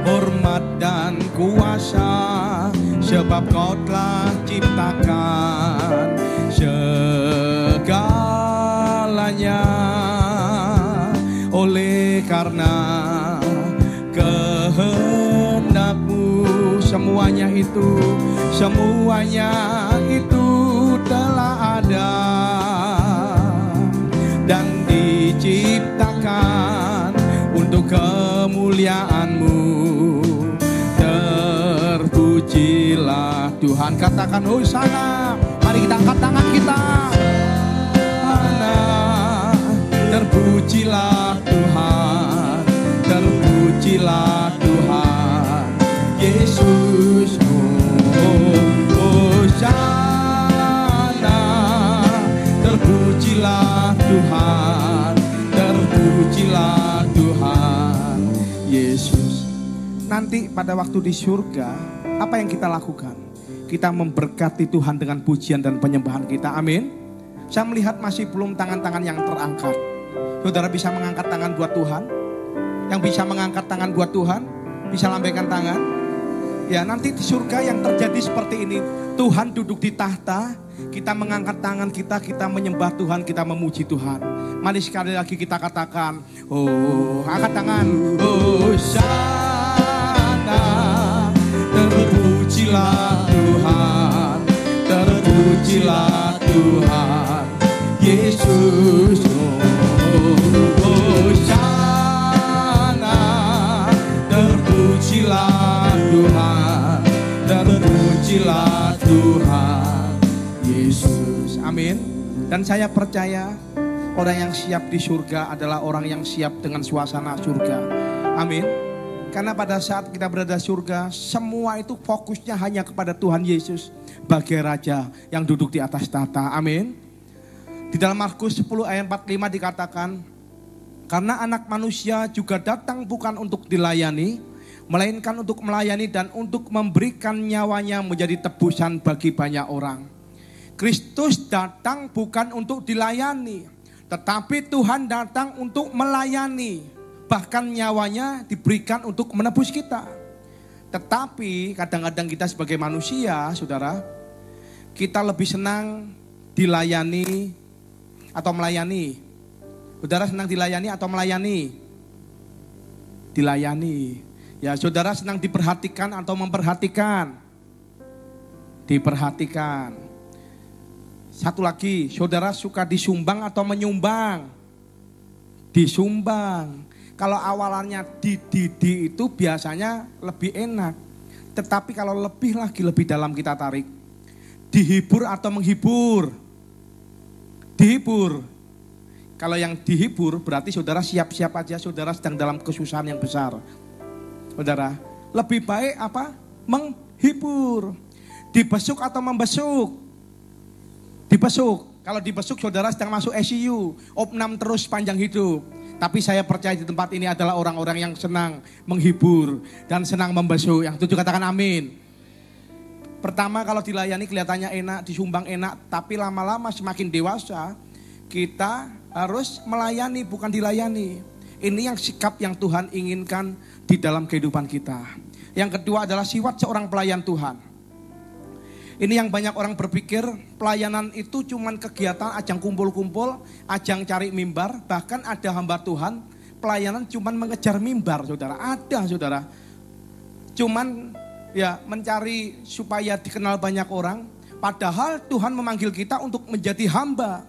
hormat dan kuasa, sebab Kau telah ciptakan segalanya. Oleh karena kehendak-Mu semuanya itu telah ada dan diciptakan untuk kemuliaan-Mu. Terpujilah Tuhan. Katakan hosana. Mari kita angkat tangan kita. Terpujilah Tuhan, terpujilah Tuhan, Yesus, hosana. Terpujilah Tuhan, terpujilah Tuhan, Yesus. Nanti pada waktu di surga, apa yang kita lakukan? Kita memberkati Tuhan dengan pujian dan penyembahan kita, amin. Saya melihat masih belum tangan-tangan yang terangkat. Saudara bisa mengangkat tangan buat Tuhan? Yang bisa mengangkat tangan buat Tuhan? Bisa lambaikan tangan? Ya, nanti di surga yang terjadi seperti ini. Tuhan duduk di tahta, kita mengangkat tangan kita, kita menyembah Tuhan, kita memuji Tuhan. Mari sekali lagi kita katakan, oh, angkat tangan. Hosana, terpujilah Tuhan, terpujilah Tuhan, Yesus. Hosana, terpujilah Tuhan, terpujilah Pujilah Tuhan Yesus. Amin. Dan saya percaya orang yang siap di surga adalah orang yang siap dengan suasana surga. Amin. Karena pada saat kita berada di surga, semua itu fokusnya hanya kepada Tuhan Yesus sebagai Raja yang duduk di atas tahta. Amin. Di dalam Markus 10 ayat 45 dikatakan, karena anak manusia juga datang bukan untuk dilayani, melainkan untuk melayani dan untuk memberikan nyawanya menjadi tebusan bagi banyak orang. Kristus datang bukan untuk dilayani, tetapi Tuhan datang untuk melayani. Bahkan nyawanya diberikan untuk menebus kita. Tetapi kadang-kadang kita sebagai manusia, saudara, kita lebih senang dilayani atau melayani. Saudara senang dilayani atau melayani? Dilayani. Ya, saudara senang diperhatikan atau memperhatikan? Diperhatikan. Satu lagi, saudara suka disumbang atau menyumbang? Disumbang. Kalau awalannya dididi itu biasanya lebih enak. Tetapi kalau lebih lagi, lebih dalam kita tarik. Dihibur atau menghibur? Dihibur. Kalau yang dihibur berarti saudara siap-siap aja, saudara sedang dalam kesusahan yang besar. Saudara, lebih baik apa? Menghibur. Dibesuk atau membesuk? Dibesuk. Kalau dibesuk saudara sedang masuk ICU, opnam terus panjang hidup. Tapi saya percaya di tempat ini adalah orang-orang yang senang menghibur dan senang membesuk. Yang setuju katakan amin. Pertama kalau dilayani kelihatannya enak, disumbang enak. Tapi lama-lama semakin dewasa kita harus melayani bukan dilayani. Ini yang sikap yang Tuhan inginkan di dalam kehidupan kita. Yang kedua adalah sifat seorang pelayan Tuhan. Ini yang banyak orang berpikir pelayanan itu cuman kegiatan ajang kumpul-kumpul, ajang cari mimbar. Bahkan ada hamba Tuhan pelayanan cuman mengejar mimbar, saudara. Ada, saudara. Cuman ya mencari supaya dikenal banyak orang. Padahal Tuhan memanggil kita untuk menjadi hamba.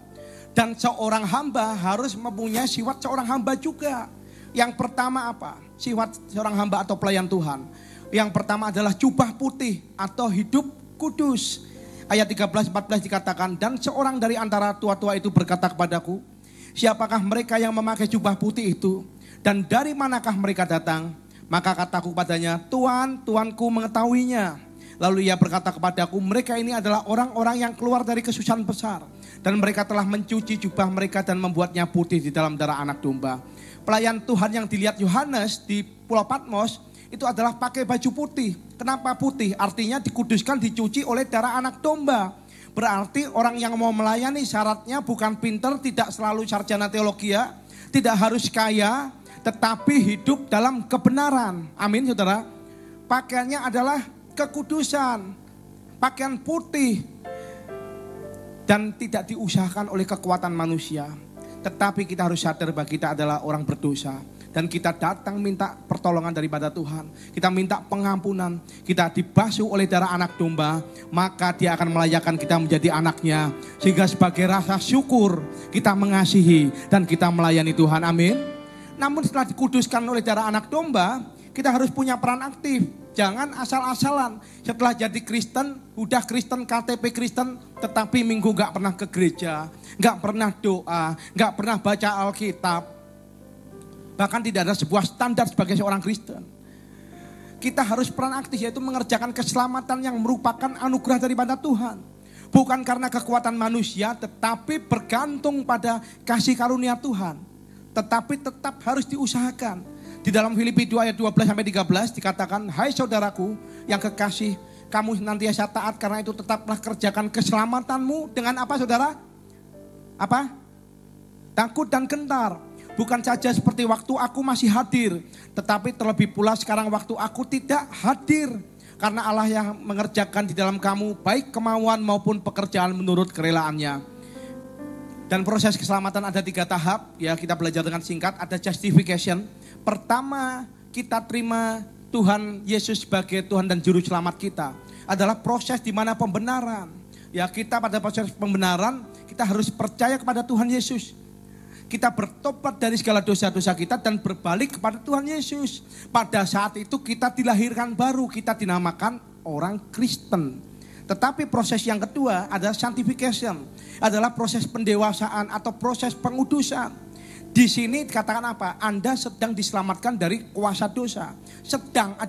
Dan seorang hamba harus mempunyai sifat seorang hamba juga. Yang pertama apa? Sifat seorang hamba atau pelayan Tuhan. Yang pertama adalah jubah putih atau hidup kudus. Ayat 13-14 dikatakan, dan seorang dari antara tua-tua itu berkata kepadaku, siapakah mereka yang memakai jubah putih itu? Dan dari manakah mereka datang? Maka kataku padanya, Tuhan, Tuanku mengetahuinya. Lalu ia berkata kepadaku, mereka ini adalah orang-orang yang keluar dari kesusahan besar. Dan mereka telah mencuci jubah mereka dan membuatnya putih di dalam darah anak domba. Pelayan Tuhan yang dilihat Yohanes di Pulau Patmos, itu adalah pakai baju putih. Kenapa putih? Artinya dikuduskan, dicuci oleh darah anak domba. Berarti orang yang mau melayani syaratnya bukan pinter, tidak selalu sarjana teologi, tidak harus kaya, tetapi hidup dalam kebenaran. Amin, saudara. Pakaiannya adalah kekudusan, pakaian putih, dan tidak diusahakan oleh kekuatan manusia. Tetapi kita harus sadar bahwa kita adalah orang berdosa. Dan kita datang minta pertolongan daripada Tuhan. Kita minta pengampunan. Kita dibasuh oleh darah anak domba. Maka dia akan melayakkan kita menjadi anaknya. Sehingga sebagai rasa syukur kita mengasihi dan kita melayani Tuhan. Amin. Namun setelah dikuduskan oleh darah anak domba, kita harus punya peran aktif. Jangan asal-asalan. Setelah jadi Kristen, udah Kristen, KTP Kristen, tetapi minggu gak pernah ke gereja, gak pernah doa, gak pernah baca Alkitab. Bahkan tidak ada sebuah standar sebagai seorang Kristen. Kita harus peran aktif, yaitu mengerjakan keselamatan yang merupakan anugerah daripada Tuhan. Bukan karena kekuatan manusia, tetapi bergantung pada kasih karunia Tuhan. Tetapi tetap harus diusahakan. Di dalam Filipi 2 ayat 12-13 dikatakan, hai saudaraku yang kekasih, kamu senantiasa taat karena itu tetaplah kerjakan keselamatanmu dengan apa saudara? Apa? Takut dan gentar. Bukan saja seperti waktu aku masih hadir, tetapi terlebih pula sekarang waktu aku tidak hadir. Karena Allah yang mengerjakan di dalam kamu baik kemauan maupun pekerjaan menurut kerelaannya. Dan proses keselamatan ada 3 tahap, ya kita belajar dengan singkat. Ada justification. Pertama kita terima Tuhan Yesus sebagai Tuhan dan Juru Selamat kita. Adalah proses di mana pembenaran. Ya kita pada proses pembenaran kita harus percaya kepada Tuhan Yesus. Kita bertobat dari segala dosa-dosa kita dan berbalik kepada Tuhan Yesus. Pada saat itu kita dilahirkan baru, kita dinamakan orang Kristen. Tetapi proses yang kedua adalah sanctification, adalah proses pendewasaan atau proses pengudusan. Di sini dikatakan apa? Anda sedang diselamatkan dari kuasa dosa. Sedang.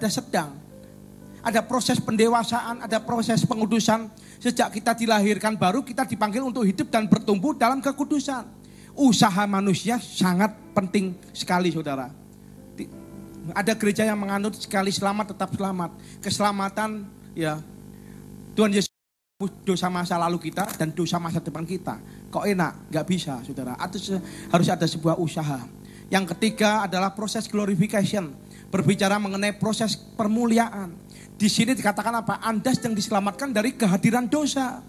Ada proses pendewasaan, ada proses pengudusan. Sejak kita dilahirkan baru kita dipanggil untuk hidup dan bertumbuh dalam kekudusan. Usaha manusia sangat penting sekali, saudara. Ada gereja yang menganut sekali selamat tetap selamat. Keselamatan ya Tuhan Yesus dosa masa lalu kita dan dosa masa depan kita. Kok enak? Gak bisa, saudara. Harus ada sebuah usaha. Yang ketiga adalah proses glorification. Berbicara mengenai proses permuliaan. Di sini dikatakan apa? Anda sedang diselamatkan dari kehadiran dosa.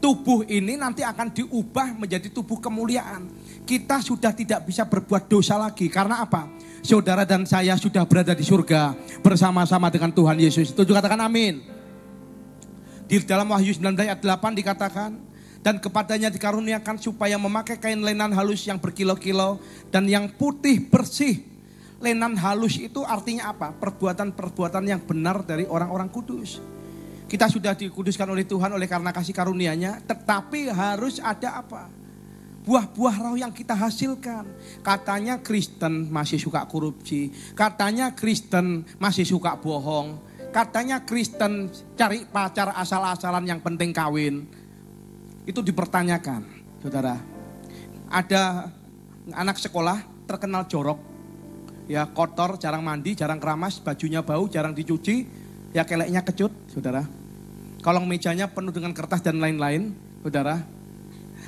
Tubuh ini nanti akan diubah menjadi tubuh kemuliaan. Kita sudah tidak bisa berbuat dosa lagi. Karena apa? Saudara dan saya sudah berada di surga bersama-sama dengan Tuhan Yesus. Setuju, katakan amin. Di dalam Wahyu 19 ayat 8 dikatakan, dan kepadanya dikaruniakan supaya memakai kain lenan halus yang berkilau-kilau dan yang putih bersih. Lenan halus itu artinya apa? Perbuatan-perbuatan yang benar dari orang-orang kudus. Kita sudah dikuduskan oleh Tuhan oleh karena kasih karunia-Nya, tetapi harus ada apa? Buah-buah roh yang kita hasilkan. Katanya Kristen masih suka korupsi, katanya Kristen masih suka bohong. Katanya Kristen cari pacar asal-asalan yang penting kawin. Itu dipertanyakan, saudara. Ada anak sekolah terkenal jorok. Ya kotor, jarang mandi, jarang keramas, bajunya bau, jarang dicuci. Ya keleknya kecut, saudara. Kolong mejanya penuh dengan kertas dan lain-lain, saudara.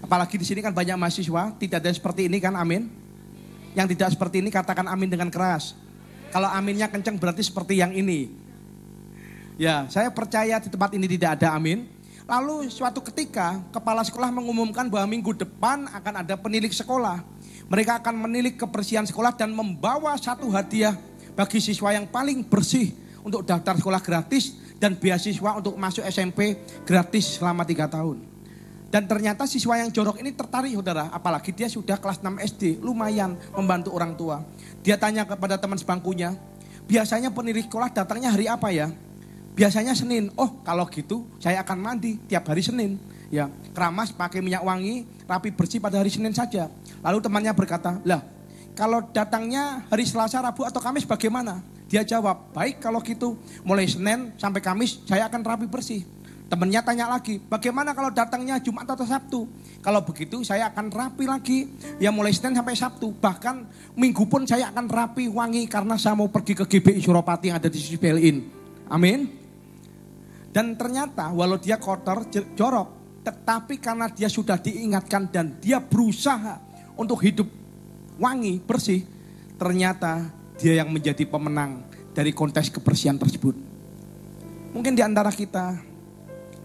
Apalagi di sini kan banyak mahasiswa, tidak ada seperti ini kan, amin. Yang tidak seperti ini katakan amin dengan keras. Kalau aminnya kencang berarti seperti yang ini. Ya, saya percaya di tempat ini tidak ada, amin. Lalu suatu ketika kepala sekolah mengumumkan bahwa minggu depan akan ada penilik sekolah. Mereka akan menilik kebersihan sekolah dan membawa satu hadiah bagi siswa yang paling bersih untuk daftar sekolah gratis dan beasiswa untuk masuk SMP gratis selama 3 tahun. Dan ternyata siswa yang jorok ini tertarik, saudara, apalagi dia sudah kelas 6 SD, lumayan membantu orang tua. Dia tanya kepada teman sebangkunya, biasanya penilik sekolah datangnya hari apa ya? Biasanya Senin. Oh, kalau gitu saya akan mandi tiap hari Senin. Ya, keramas, pakai minyak wangi, rapi bersih pada hari Senin saja. Lalu temannya berkata, "Lah, kalau datangnya hari Selasa, Rabu atau Kamis bagaimana?" Dia jawab, "Baik kalau gitu, mulai Senin sampai Kamis saya akan rapi bersih." Temannya tanya lagi, "Bagaimana kalau datangnya Jumat atau Sabtu?" "Kalau begitu saya akan rapi lagi, ya mulai Senin sampai Sabtu. Bahkan Minggu pun saya akan rapi wangi karena saya mau pergi ke GBI Suropati yang ada di Sibelin." Amin. Dan ternyata walau dia kotor, jorok, tetapi karena dia sudah diingatkan dan dia berusaha untuk hidup wangi, bersih, ternyata dia yang menjadi pemenang dari kontes kebersihan tersebut. Mungkin di antara kita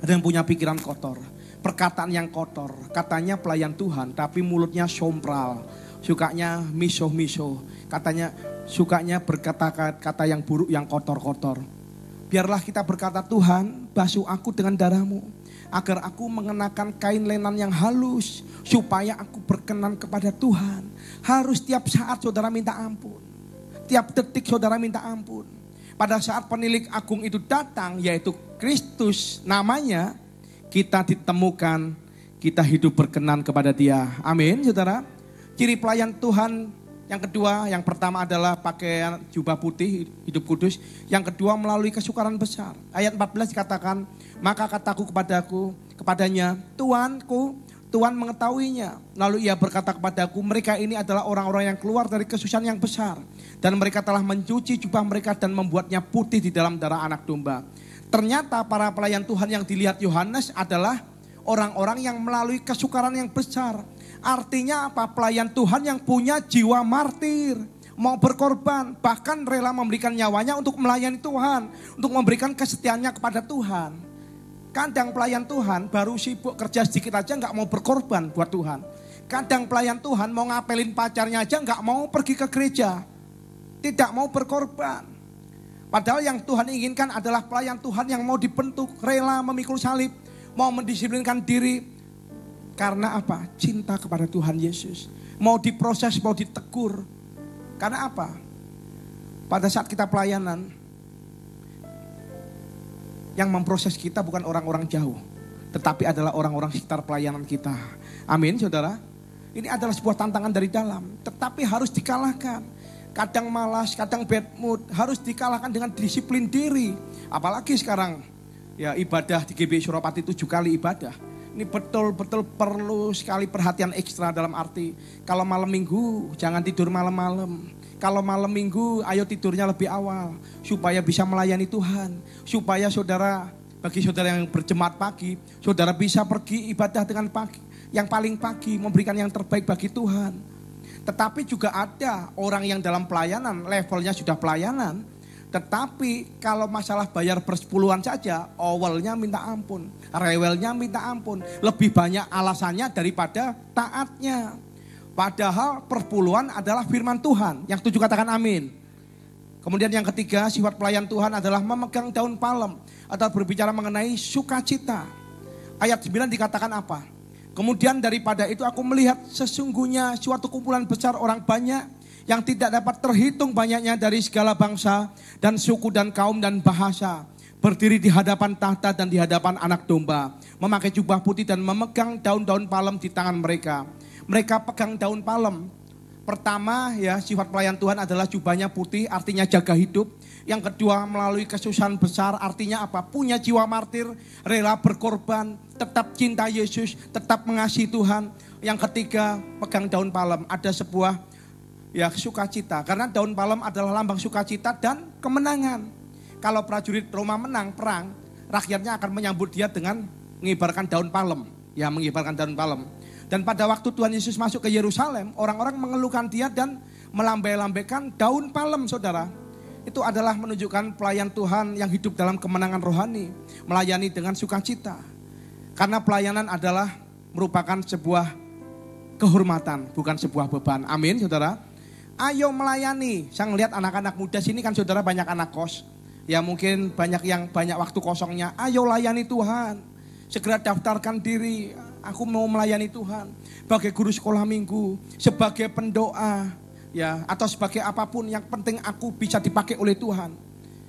ada yang punya pikiran kotor, perkataan yang kotor, katanya pelayan Tuhan tapi mulutnya sompral, sukanya miso-miso, katanya sukanya berkata-kata yang buruk, yang kotor-kotor. Biarlah kita berkata, Tuhan basuh aku dengan darah-Mu, agar aku mengenakan kain lenan yang halus, supaya aku berkenan kepada Tuhan. Harus tiap saat saudara minta ampun. Tiap detik saudara minta ampun. Pada saat penilik agung itu datang, yaitu Kristus namanya, kita ditemukan, kita hidup berkenan kepada Dia. Amin, saudara. Ciri pelayan Tuhan yang kedua, yang pertama adalah pakaian jubah putih, hidup kudus. Yang kedua melalui kesukaran besar. Ayat 14 dikatakan, maka kataku kepadanya, Tuanku, Tuhan mengetahuinya. Lalu ia berkata kepadaku, mereka ini adalah orang-orang yang keluar dari kesusahan yang besar. Dan mereka telah mencuci jubah mereka dan membuatnya putih di dalam darah anak domba. Ternyata para pelayan Tuhan yang dilihat Yohanes adalah orang-orang yang melalui kesukaran yang besar. Artinya apa? Pelayan Tuhan yang punya jiwa martir, mau berkorban, bahkan rela memberikan nyawanya untuk melayani Tuhan, untuk memberikan kesetiaannya kepada Tuhan. Kadang pelayan Tuhan baru sibuk kerja sedikit aja gak mau berkorban buat Tuhan. Kadang pelayan Tuhan mau ngapelin pacarnya aja gak mau pergi ke gereja, tidak mau berkorban. Padahal yang Tuhan inginkan adalah pelayan Tuhan yang mau dibentuk, rela memikul salib, mau mendisiplinkan diri. Karena apa? Cinta kepada Tuhan Yesus. Mau diproses, mau ditegur. Karena apa? Pada saat kita pelayanan, Yang memproses kita bukan orang-orang jauh, tetapi adalah orang-orang sekitar pelayanan kita. Amin, saudara. Ini adalah sebuah tantangan dari dalam, tetapi harus dikalahkan. Kadang malas, kadang bad mood, harus dikalahkan dengan disiplin diri. Apalagi sekarang, ya ibadah di GBI Suropati 7 kali ibadah. Ini betul-betul perlu sekali perhatian ekstra dalam arti, kalau malam minggu jangan tidur malam-malam. Kalau malam minggu ayo tidurnya lebih awal, supaya bisa melayani Tuhan. Supaya saudara, bagi saudara yang berjemaat pagi, saudara bisa pergi ibadah dengan pagi. Yang paling pagi, memberikan yang terbaik bagi Tuhan. Tetapi juga ada orang yang dalam pelayanan, levelnya sudah pelayanan. Tetapi kalau masalah bayar persepuluhan saja, awalnya minta ampun, rewelnya minta ampun. Lebih banyak alasannya daripada taatnya. Padahal perpuluhan adalah firman Tuhan. Yang setuju katakan amin. Kemudian yang ketiga, sifat pelayan Tuhan adalah memegang daun palem atau berbicara mengenai sukacita. Ayat 9 dikatakan apa? Kemudian daripada itu aku melihat sesungguhnya suatu kumpulan besar orang banyak yang tidak dapat terhitung banyaknya dari segala bangsa dan suku dan kaum dan bahasa. Berdiri di hadapan tahta dan di hadapan anak domba. Memakai jubah putih dan memegang daun-daun palem di tangan mereka. Mereka pegang daun palem. Pertama ya sifat pelayan Tuhan adalah jubahnya putih artinya jaga hidup. Yang kedua melalui kesusahan besar artinya apa? Punya jiwa martir, rela berkorban, tetap cinta Yesus, tetap mengasihi Tuhan. Yang ketiga pegang daun palem ada sebuah ya sukacita. Karena daun palem adalah lambang sukacita dan kemenangan. Kalau prajurit Roma menang perang, rakyatnya akan menyambut dia dengan mengibarkan daun palem. Ya mengibarkan daun palem. Dan pada waktu Tuhan Yesus masuk ke Yerusalem, orang-orang mengeluhkan dia dan melambai-lambaikan daun palem, saudara. Itu adalah menunjukkan pelayan Tuhan yang hidup dalam kemenangan rohani. Melayani dengan sukacita. Karena pelayanan adalah merupakan sebuah kehormatan, bukan sebuah beban. Amin, saudara. Ayo melayani. Saya ngelihat anak-anak muda sini kan saudara banyak anak kos. Ya mungkin banyak yang banyak waktu kosongnya. Ayo layani Tuhan. Segera daftarkan diri. Aku mau melayani Tuhan. Sebagai guru sekolah minggu. Sebagai pendoa. Ya, atau sebagai apapun yang penting aku bisa dipakai oleh Tuhan.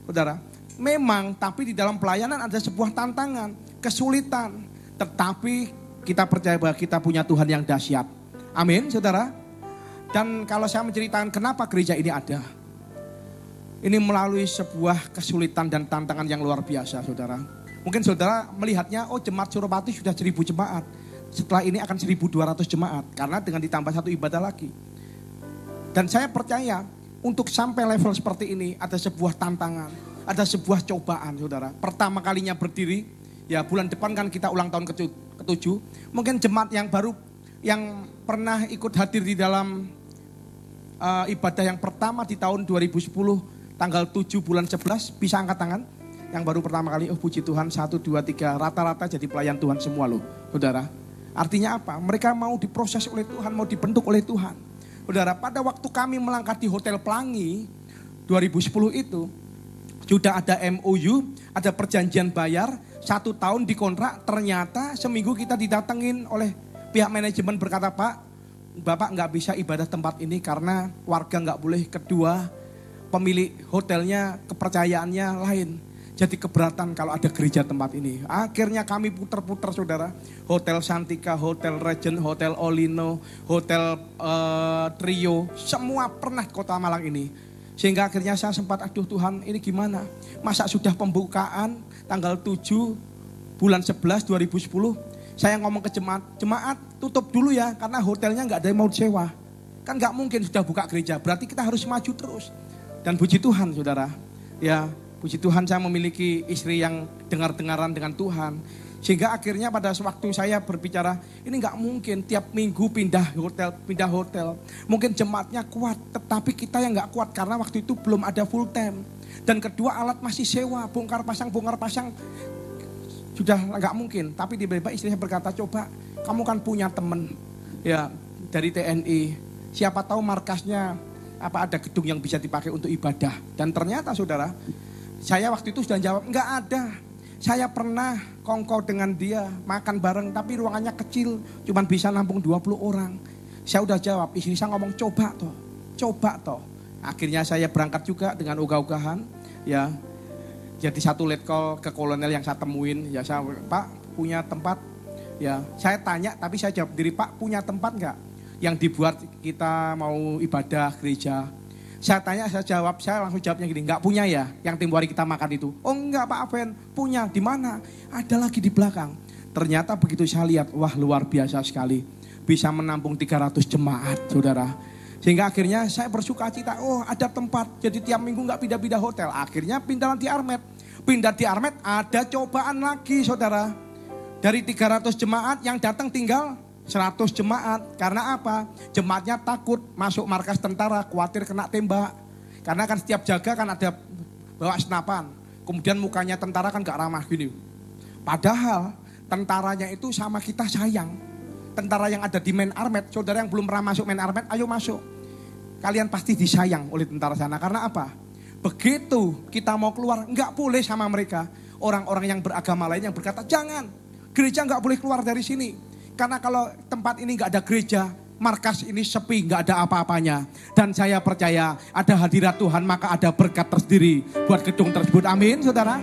Saudara. Memang tapi di dalam pelayanan ada sebuah tantangan. Kesulitan. Tetapi kita percaya bahwa kita punya Tuhan yang dahsyat. Amin saudara. Dan kalau saya menceritakan kenapa gereja ini ada. Ini melalui sebuah kesulitan dan tantangan yang luar biasa saudara. Mungkin saudara melihatnya, oh jemaat Suropati sudah 1000 jemaat. Setelah ini akan 1200 jemaat. Karena dengan ditambah satu ibadah lagi. Dan saya percaya untuk sampai level seperti ini ada sebuah tantangan. Ada sebuah cobaan saudara. Pertama kalinya berdiri, ya bulan depan kan kita ulang tahun ke-7. Mungkin jemaat yang baru, yang pernah ikut hadir di dalam ibadah yang pertama di tahun 2010. Tanggal 7 bulan 11, bisa angkat tangan. Yang baru pertama kali, oh puji Tuhan 1, 2, 3, rata-rata jadi pelayan Tuhan semua loh, saudara. Artinya apa? Mereka mau diproses oleh Tuhan, mau dibentuk oleh Tuhan. Saudara, pada waktu kami melangkah di Hotel Pelangi, 2010 itu, sudah ada MOU, ada perjanjian bayar, 1 tahun dikontrak, ternyata seminggu kita didatengin oleh pihak manajemen berkata, Pak, Bapak nggak bisa ibadah tempat ini karena warga nggak boleh, kedua pemilik hotelnya kepercayaannya lain. Jadi keberatan kalau ada gereja tempat ini. Akhirnya kami putar-putar saudara. Hotel Santika, Hotel Regent, Hotel Olino, Hotel Trio. Semua pernah kota Malang ini. Sehingga akhirnya saya sempat, aduh Tuhan ini gimana. Masa sudah pembukaan tanggal 7 bulan 11 2010. Saya ngomong ke jemaat, jemaat tutup dulu ya. Karena hotelnya gak ada yang mau disewa. Kan gak mungkin sudah buka gereja. Berarti kita harus maju terus. Dan puji Tuhan saudara. Ya. Puji Tuhan saya memiliki istri yang dengar-dengaran dengan Tuhan. Sehingga akhirnya pada waktu saya berbicara, ini gak mungkin tiap minggu pindah hotel. Mungkin jemaatnya kuat, tetapi kita yang gak kuat karena waktu itu belum ada full time. Dan kedua alat masih sewa, bongkar pasang. Sudah gak mungkin. Tapi tiba-tiba istrinya berkata, coba kamu kan punya teman ya dari TNI. Siapa tahu markasnya ada gedung yang bisa dipakai untuk ibadah. Dan ternyata saudara, saya waktu itu sudah jawab, enggak ada. Saya pernah kongko dengan dia, makan bareng, tapi ruangannya kecil, cuman bisa nampung 20 orang. Saya udah jawab, istri saya ngomong coba toh. Akhirnya saya berangkat juga dengan ogah-ogahan, ya. jadi satu letkol ke kolonel yang saya temuin, ya saya, Pak punya tempat? Ya saya tanya, tapi saya jawab diri, Pak punya tempat enggak? Yang dibuat kita mau ibadah gereja. Saya tanya, saya jawab, saya langsung jawabnya gini, enggak punya ya? Yang tempo hari kita makan itu. Oh enggak Pak Aven, punya. Di mana? Ada lagi di belakang. Ternyata begitu saya lihat, wah luar biasa sekali. Bisa menampung 300 jemaat, saudara. Sehingga akhirnya saya bersuka cita, oh ada tempat, jadi tiap minggu nggak pindah-pindah hotel. Akhirnya pindah di Armet. Pindah di Armet ada cobaan lagi saudara. Dari 300 jemaat yang datang tinggal 100 jemaat. Karena apa? Jemaatnya takut masuk markas tentara, khawatir kena tembak. Karena kan setiap jaga kan ada bawa senapan. Kemudian mukanya tentara kan gak ramah gini. Padahal tentaranya itu sama kita sayang. Tentara yang ada di main armet, saudara yang belum pernah masuk main armet, ayo masuk. Kalian pasti disayang oleh tentara sana. Karena apa? Begitu kita mau keluar, nggak boleh sama mereka. Orang-orang yang beragama lain yang berkata, jangan, gereja nggak boleh keluar dari sini. Karena kalau tempat ini nggak ada gereja, markas ini sepi, nggak ada apa-apanya. Dan saya percaya ada hadirat Tuhan, maka ada berkat tersendiri buat gedung tersebut. Amin, saudara.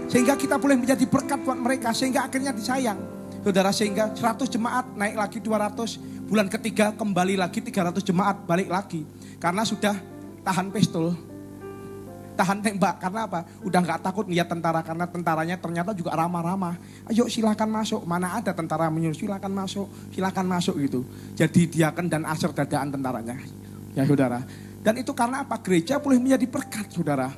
Sehingga kita boleh menjadi berkat buat mereka, sehingga akhirnya disayang. Saudara, sehingga 100 jemaat naik lagi 200, bulan ketiga kembali lagi 300 jemaat balik lagi. Karena sudah tahan pistol, tahan tembak. Karena apa? Udah gak takut lihat tentara, karena tentaranya ternyata juga ramah-ramah. Ayo silakan masuk, mana ada tentara menyuruh silakan masuk gitu. Jadi diaken dan aser dadaan tentaranya. Ya saudara. Dan itu karena apa? Gereja boleh menjadi berkat saudara.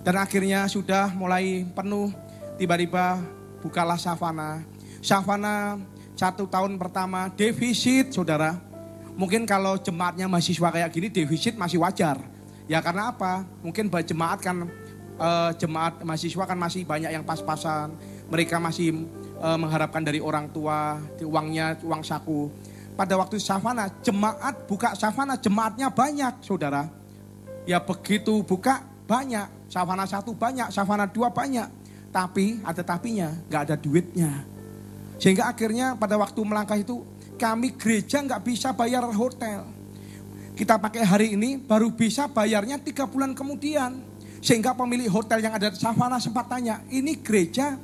Dan akhirnya sudah mulai penuh, tiba-tiba bukalah Savana. Savana 1 tahun pertama defisit saudara. Mungkin kalau jemaatnya mahasiswa kayak gini defisit masih wajar. Ya karena apa? Mungkin jemaat kan jemaat mahasiswa kan masih banyak yang pas-pasan. Mereka masih mengharapkan dari orang tua, uangnya uang saku. Pada waktu Savana jemaat buka Savana, jemaatnya banyak saudara. Ya begitu buka banyak. Savana 1 banyak, Savana 2 banyak. Tapi ada tapinya, gak ada duitnya. Sehingga akhirnya pada waktu melangkah itu kami gereja nggak bisa bayar hotel. Kita pakai hari ini baru bisa bayarnya 3 bulan kemudian. Sehingga pemilik hotel yang ada di Savana sempat tanya, ini gereja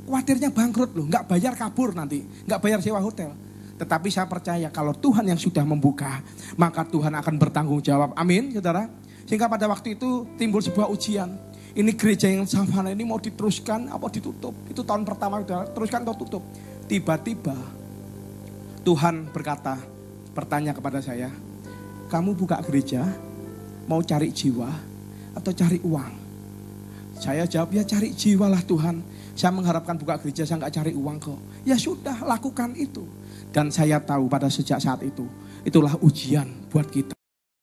khawatirnya bangkrut loh, nggak bayar kabur nanti, nggak bayar sewa hotel. Tetapi saya percaya kalau Tuhan yang sudah membuka, maka Tuhan akan bertanggung jawab. Amin, saudara. Sehingga pada waktu itu timbul sebuah ujian. Ini gereja yang Savana ini mau diteruskan apa ditutup? Itu tahun pertama sudah teruskan atau tutup? Tiba-tiba Tuhan bertanya kepada saya, kamu buka gereja mau cari jiwa atau cari uang? Saya jawab, ya cari jiwa lah Tuhan. Saya mengharapkan buka gereja, saya gak cari uang kok. Ya sudah, lakukan itu. Dan saya tahu pada sejak saat itu, itulah ujian buat kita.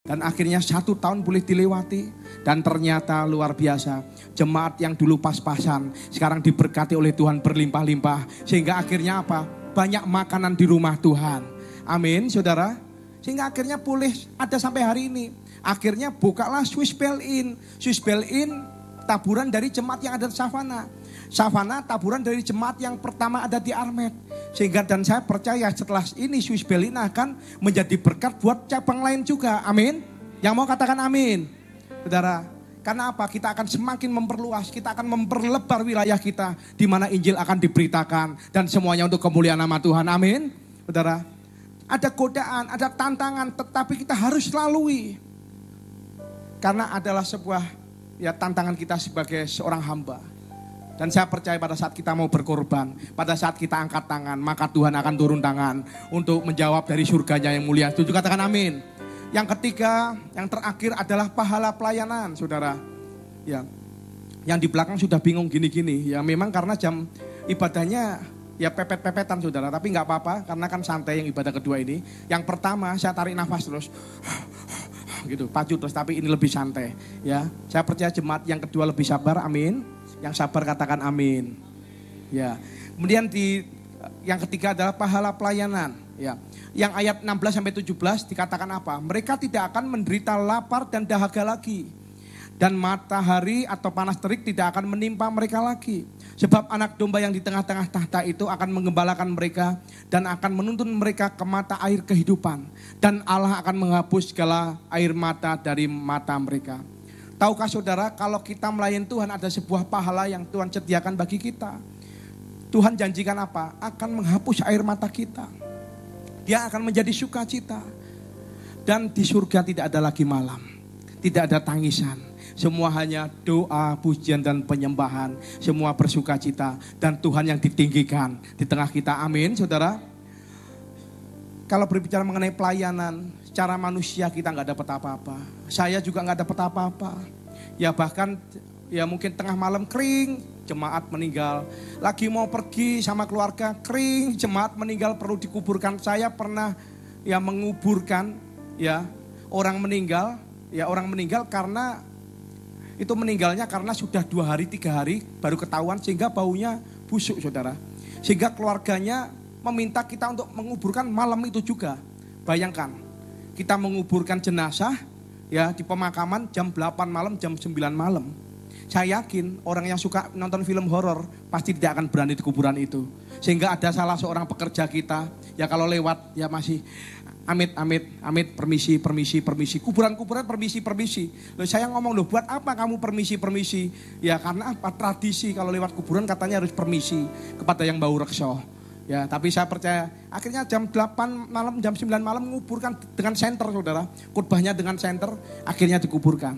Dan akhirnya 1 tahun boleh dilewati. Dan ternyata luar biasa. Jemaat yang dulu pas-pasan sekarang diberkati oleh Tuhan berlimpah-limpah. Sehingga akhirnya apa? Banyak makanan di rumah Tuhan. Amin saudara. Sehingga akhirnya boleh ada sampai hari ini. Akhirnya bukalah Swiss Bell Inn. Swiss Bell Inn taburan dari jemaat yang ada di Savana. Savana taburan dari jemaat yang pertama ada di Armet. Sehingga dan saya percaya setelah ini Swiss Bell Inn akan menjadi berkat buat cabang lain juga. Amin. Yang mau katakan amin. Saudara, karena apa? Kita akan semakin memperluas, kita akan memperlebar wilayah kita di mana Injil akan diberitakan dan semuanya untuk kemuliaan nama Tuhan. Amin. Saudara, ada godaan, ada tantangan, tetapi kita harus lalui. Karena adalah sebuah tantangan kita sebagai seorang hamba. Dan saya percaya pada saat kita mau berkorban, pada saat kita angkat tangan, maka Tuhan akan turun tangan untuk menjawab dari surganya yang mulia. Setuju katakan amin. Yang ketiga, yang terakhir adalah pahala pelayanan, saudara. Ya, yang di belakang sudah bingung gini-gini. Ya memang karena jam ibadahnya ya pepet-pepetan, saudara. Tapi nggak apa-apa, karena kan santai yang ibadah kedua ini. Yang pertama saya tarik nafas terus, gitu, pacu terus. Tapi ini lebih santai. Ya, saya percaya jemaat yang kedua lebih sabar, amin. Yang sabar katakan amin. Ya. Kemudian yang ketiga adalah pahala pelayanan, ya. Yang ayat 16 sampai 17 dikatakan apa? Mereka tidak akan menderita lapar dan dahaga lagi. Dan matahari atau panas terik tidak akan menimpa mereka lagi. Sebab anak domba yang di tengah-tengah tahta itu akan menggembalakan mereka dan akan menuntun mereka ke mata air kehidupan. Dan Allah akan menghapus segala air mata dari mata mereka. Tahukah saudara, kalau kita melayani Tuhan ada sebuah pahala yang Tuhan sediakan bagi kita. Tuhan janjikan apa? Akan menghapus air mata kita. Dia akan menjadi sukacita. Dan di surga tidak ada lagi malam. Tidak ada tangisan. Semua hanya doa, pujian dan penyembahan. Semua bersukacita. Dan Tuhan yang ditinggikan di tengah kita. Amin saudara. Kalau berbicara mengenai pelayanan, secara manusia kita nggak dapat apa-apa. Saya juga nggak dapat apa-apa. Ya bahkan ya mungkin tengah malam kering, jemaat meninggal. Lagi mau pergi sama keluarga, kering, jemaat meninggal perlu dikuburkan. Saya pernah ya menguburkan ya orang meninggal karena itu meninggalnya karena sudah 2 hari 3 hari baru ketahuan sehingga baunya busuk saudara. Sehingga keluarganya meminta kita untuk menguburkan malam itu juga. Bayangkan, kita menguburkan jenazah ya di pemakaman jam 8 malam, jam 9 malam. Saya yakin orang yang suka nonton film horor pasti tidak akan berani di kuburan itu. Sehingga ada salah seorang pekerja kita, ya kalau lewat ya masih amit, permisi. Kuburan permisi. Loh saya ngomong, loh buat apa kamu permisi? Ya karena apa? Tradisi kalau lewat kuburan katanya harus permisi kepada yang bau rekso. Ya, tapi saya percaya akhirnya jam 8 malam, jam 9 malam menguburkan dengan senter saudara. Khotbahnya dengan senter, akhirnya dikuburkan.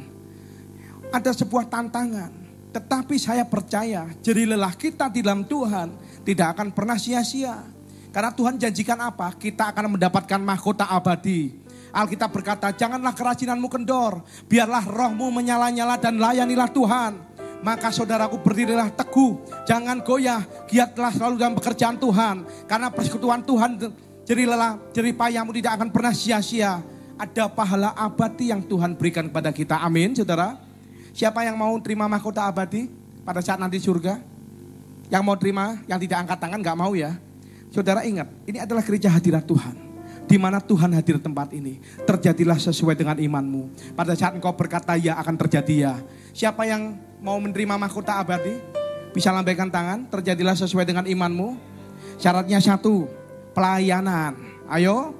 Ada sebuah tantangan, tetapi saya percaya jerih lelah kita di dalam Tuhan tidak akan pernah sia-sia. Karena Tuhan janjikan apa? Kita akan mendapatkan mahkota abadi. Alkitab berkata, janganlah kerajinanmu kendor, biarlah rohmu menyala-nyala dan layanilah Tuhan. Maka saudaraku berdirilah teguh, jangan goyah, giatlah selalu dalam pekerjaan Tuhan. Karena persekutuan Tuhan, jerih lelah, jerih payahmu tidak akan pernah sia-sia. Ada pahala abadi yang Tuhan berikan kepada kita. Amin saudara. Siapa yang mau terima mahkota abadi pada saat nanti surga? Yang mau terima, yang tidak angkat tangan gak mau ya. Saudara ingat, ini adalah gereja hadirat Tuhan. Di mana Tuhan hadir tempat ini. Terjadilah sesuai dengan imanmu. Pada saat engkau berkata ya akan terjadi ya. Siapa yang mau menerima mahkota abadi? Bisa lambaikan tangan, terjadilah sesuai dengan imanmu. Syaratnya 1, pelayanan. Ayo,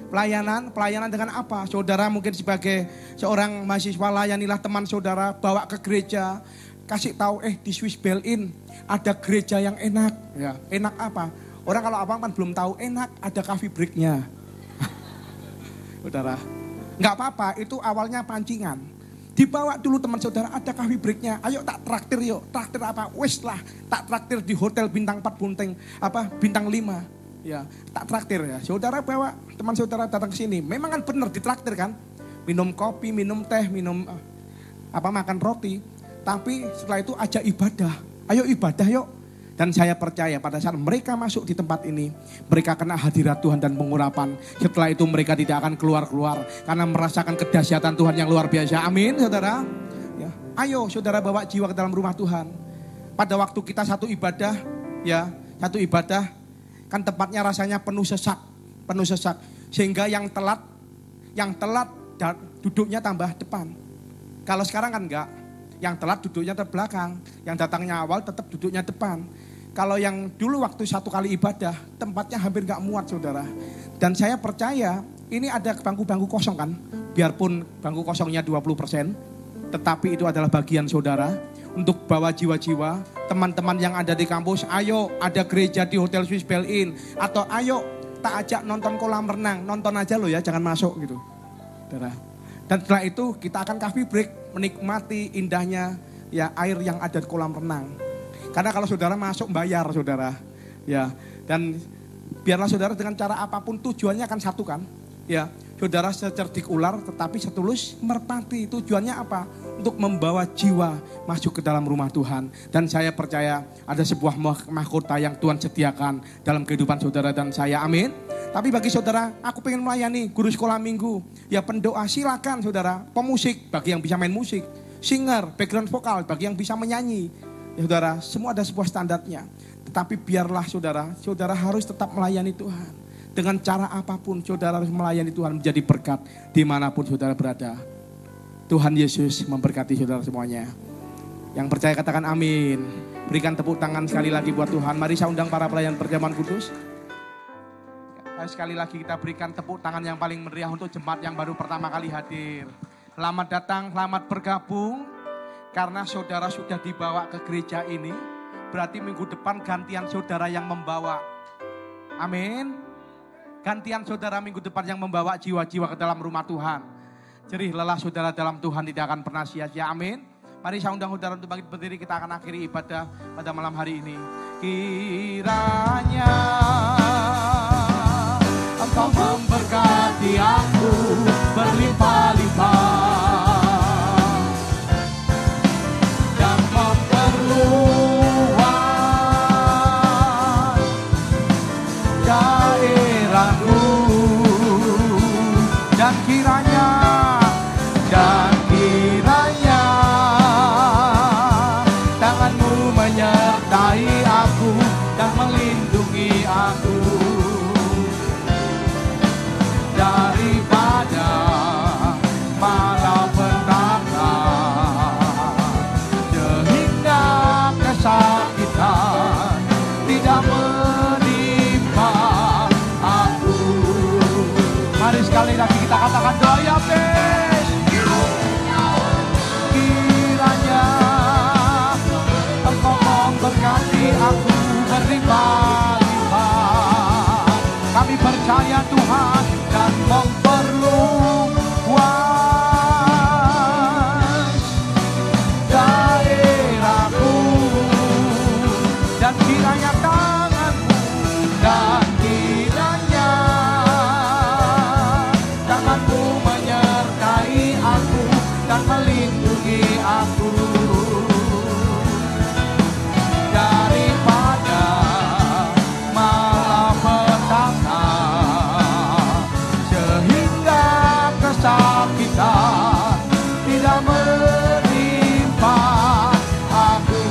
pelayanan dengan apa? Saudara mungkin sebagai seorang mahasiswa layanilah teman saudara, bawa ke gereja. Kasih tahu, di Swiss Bell-In ada gereja yang enak. Ya, enak apa? Orang kalau abang kan belum tahu, enak ada coffee break-nya. Saudara, nggak apa-apa, itu awalnya pancingan. Dibawa dulu teman saudara, ada coffee break-nya. Ayo tak traktir yuk, traktir apa? Wes lah, tak traktir di hotel bintang 4 bunting, bintang 5. Ya, tak traktir ya. Saudara bawa teman saudara datang ke sini. Memang kan benar ditraktir kan? Minum kopi, minum teh, minum makan roti. Tapi setelah itu ajak ibadah. Ayo ibadah yuk. Dan saya percaya pada saat mereka masuk di tempat ini, mereka kena hadirat Tuhan dan pengurapan. Setelah itu mereka tidak akan keluar-keluar karena merasakan kedahsyatan Tuhan yang luar biasa. Amin, saudara. Ya. Ayo, saudara bawa jiwa ke dalam rumah Tuhan. Pada waktu kita satu ibadah, kan tempatnya rasanya penuh sesak, sehingga yang telat duduknya tambah depan. Kalau sekarang kan enggak, yang telat duduknya terbelakang, yang datangnya awal tetap duduknya depan. Kalau yang dulu waktu satu kali ibadah, tempatnya hampir gak muat saudara. Dan saya percaya ini ada bangku-bangku kosong kan. Biarpun bangku kosongnya 20%, tetapi itu adalah bagian saudara. Untuk bawa jiwa-jiwa, teman-teman yang ada di kampus, ayo ada gereja di Hotel Swiss Bell-In. Atau ayo tak ajak nonton kolam renang, nonton aja loh ya, jangan masuk gitu. Saudara. Dan setelah itu kita akan coffee break, menikmati indahnya ya air yang ada di kolam renang. Karena kalau saudara masuk bayar saudara, ya. Dan biarlah saudara dengan cara apapun tujuannya akan satu kan, ya. Saudara secerdik ular tetapi setulus merpati. Tujuannya apa? Untuk membawa jiwa masuk ke dalam rumah Tuhan. Dan saya percaya ada sebuah mahkota yang Tuhan sediakan dalam kehidupan saudara dan saya. Amin. Tapi bagi saudara, aku pengen melayani guru sekolah minggu. Ya pendoa silakan saudara. Pemusik bagi yang bisa main musik. Singer, background vokal bagi yang bisa menyanyi. Ya saudara, semua ada sebuah standarnya. Tetapi biarlah saudara harus tetap melayani Tuhan. Dengan cara apapun saudara harus melayani Tuhan menjadi berkat dimanapun saudara berada. Tuhan Yesus memberkati saudara semuanya. Yang percaya katakan amin. Berikan tepuk tangan sekali lagi buat Tuhan. Mari saya undang para pelayan perjamuan kudus. Sekali lagi kita berikan tepuk tangan yang paling meriah untuk jemaat yang baru pertama kali hadir. Selamat datang, selamat bergabung. Karena saudara sudah dibawa ke gereja ini, berarti minggu depan gantian saudara yang membawa. Amin. Gantian saudara minggu depan yang membawa jiwa-jiwa ke dalam rumah Tuhan. Jerih lelah saudara dalam Tuhan tidak akan pernah sia-sia. Amin. Mari saya undang saudara untuk bangkit berdiri, kita akan akhiri ibadah pada malam hari ini. Kiranya Engkau memberkati aku berlimpah-limpah dan memperluas daerahku, dan kiranya tanganmu menyertai aku dan melindungi aku daripada malapetaka, sehingga kesakitan tidak menimpa aku. Mari sekali lagi kita katakan doa Yabes. Kiranya Engkau memberkati aku berlimpah-limpah. Kami percaya Tuhan dan memperluas daerahku, dan kiranya tanganmu, dan kiranya tanganmu menyertai aku dan melindungi aku daripada malapetaka, sehingga kesakitan tidak menimpa aku,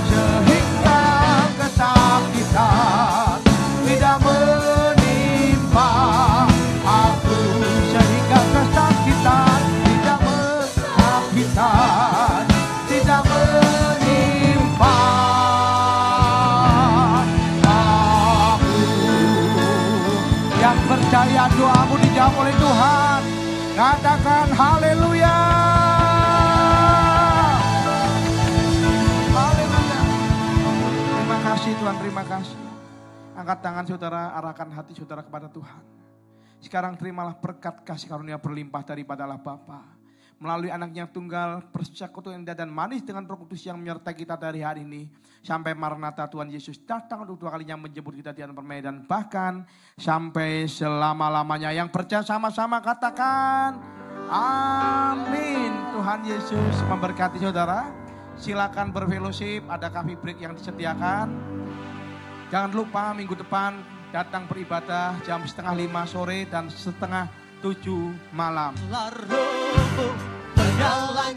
sehingga kesakitan tidak menimpa aku, sehingga kesakitan tidak tidak menimpa aku. Yang percaya doamu dijawab oleh Tuhan, katakan haleluya. Haleluya. Terima kasih Tuhan, terima kasih. Angkat tangan saudara, arahkan hati saudara kepada Tuhan. Sekarang terimalah berkat kasih karunia berlimpah daripada Allah Bapa, melalui anaknya tunggal, persekutuan indah dan manis dengan Roh Kudus yang menyertai kita dari hari ini sampai Maranatha Tuhan Yesus datang untuk dua kalinya menjemput kita di dalam permai, dan bahkan sampai selama-lamanya. Yang percaya sama-sama katakan amin. Tuhan Yesus memberkati saudara. Silakan berfellowship, ada coffee break yang disediakan. Jangan lupa minggu depan datang beribadah jam 4:30 sore dan 6:30 malam. Lalu berjalan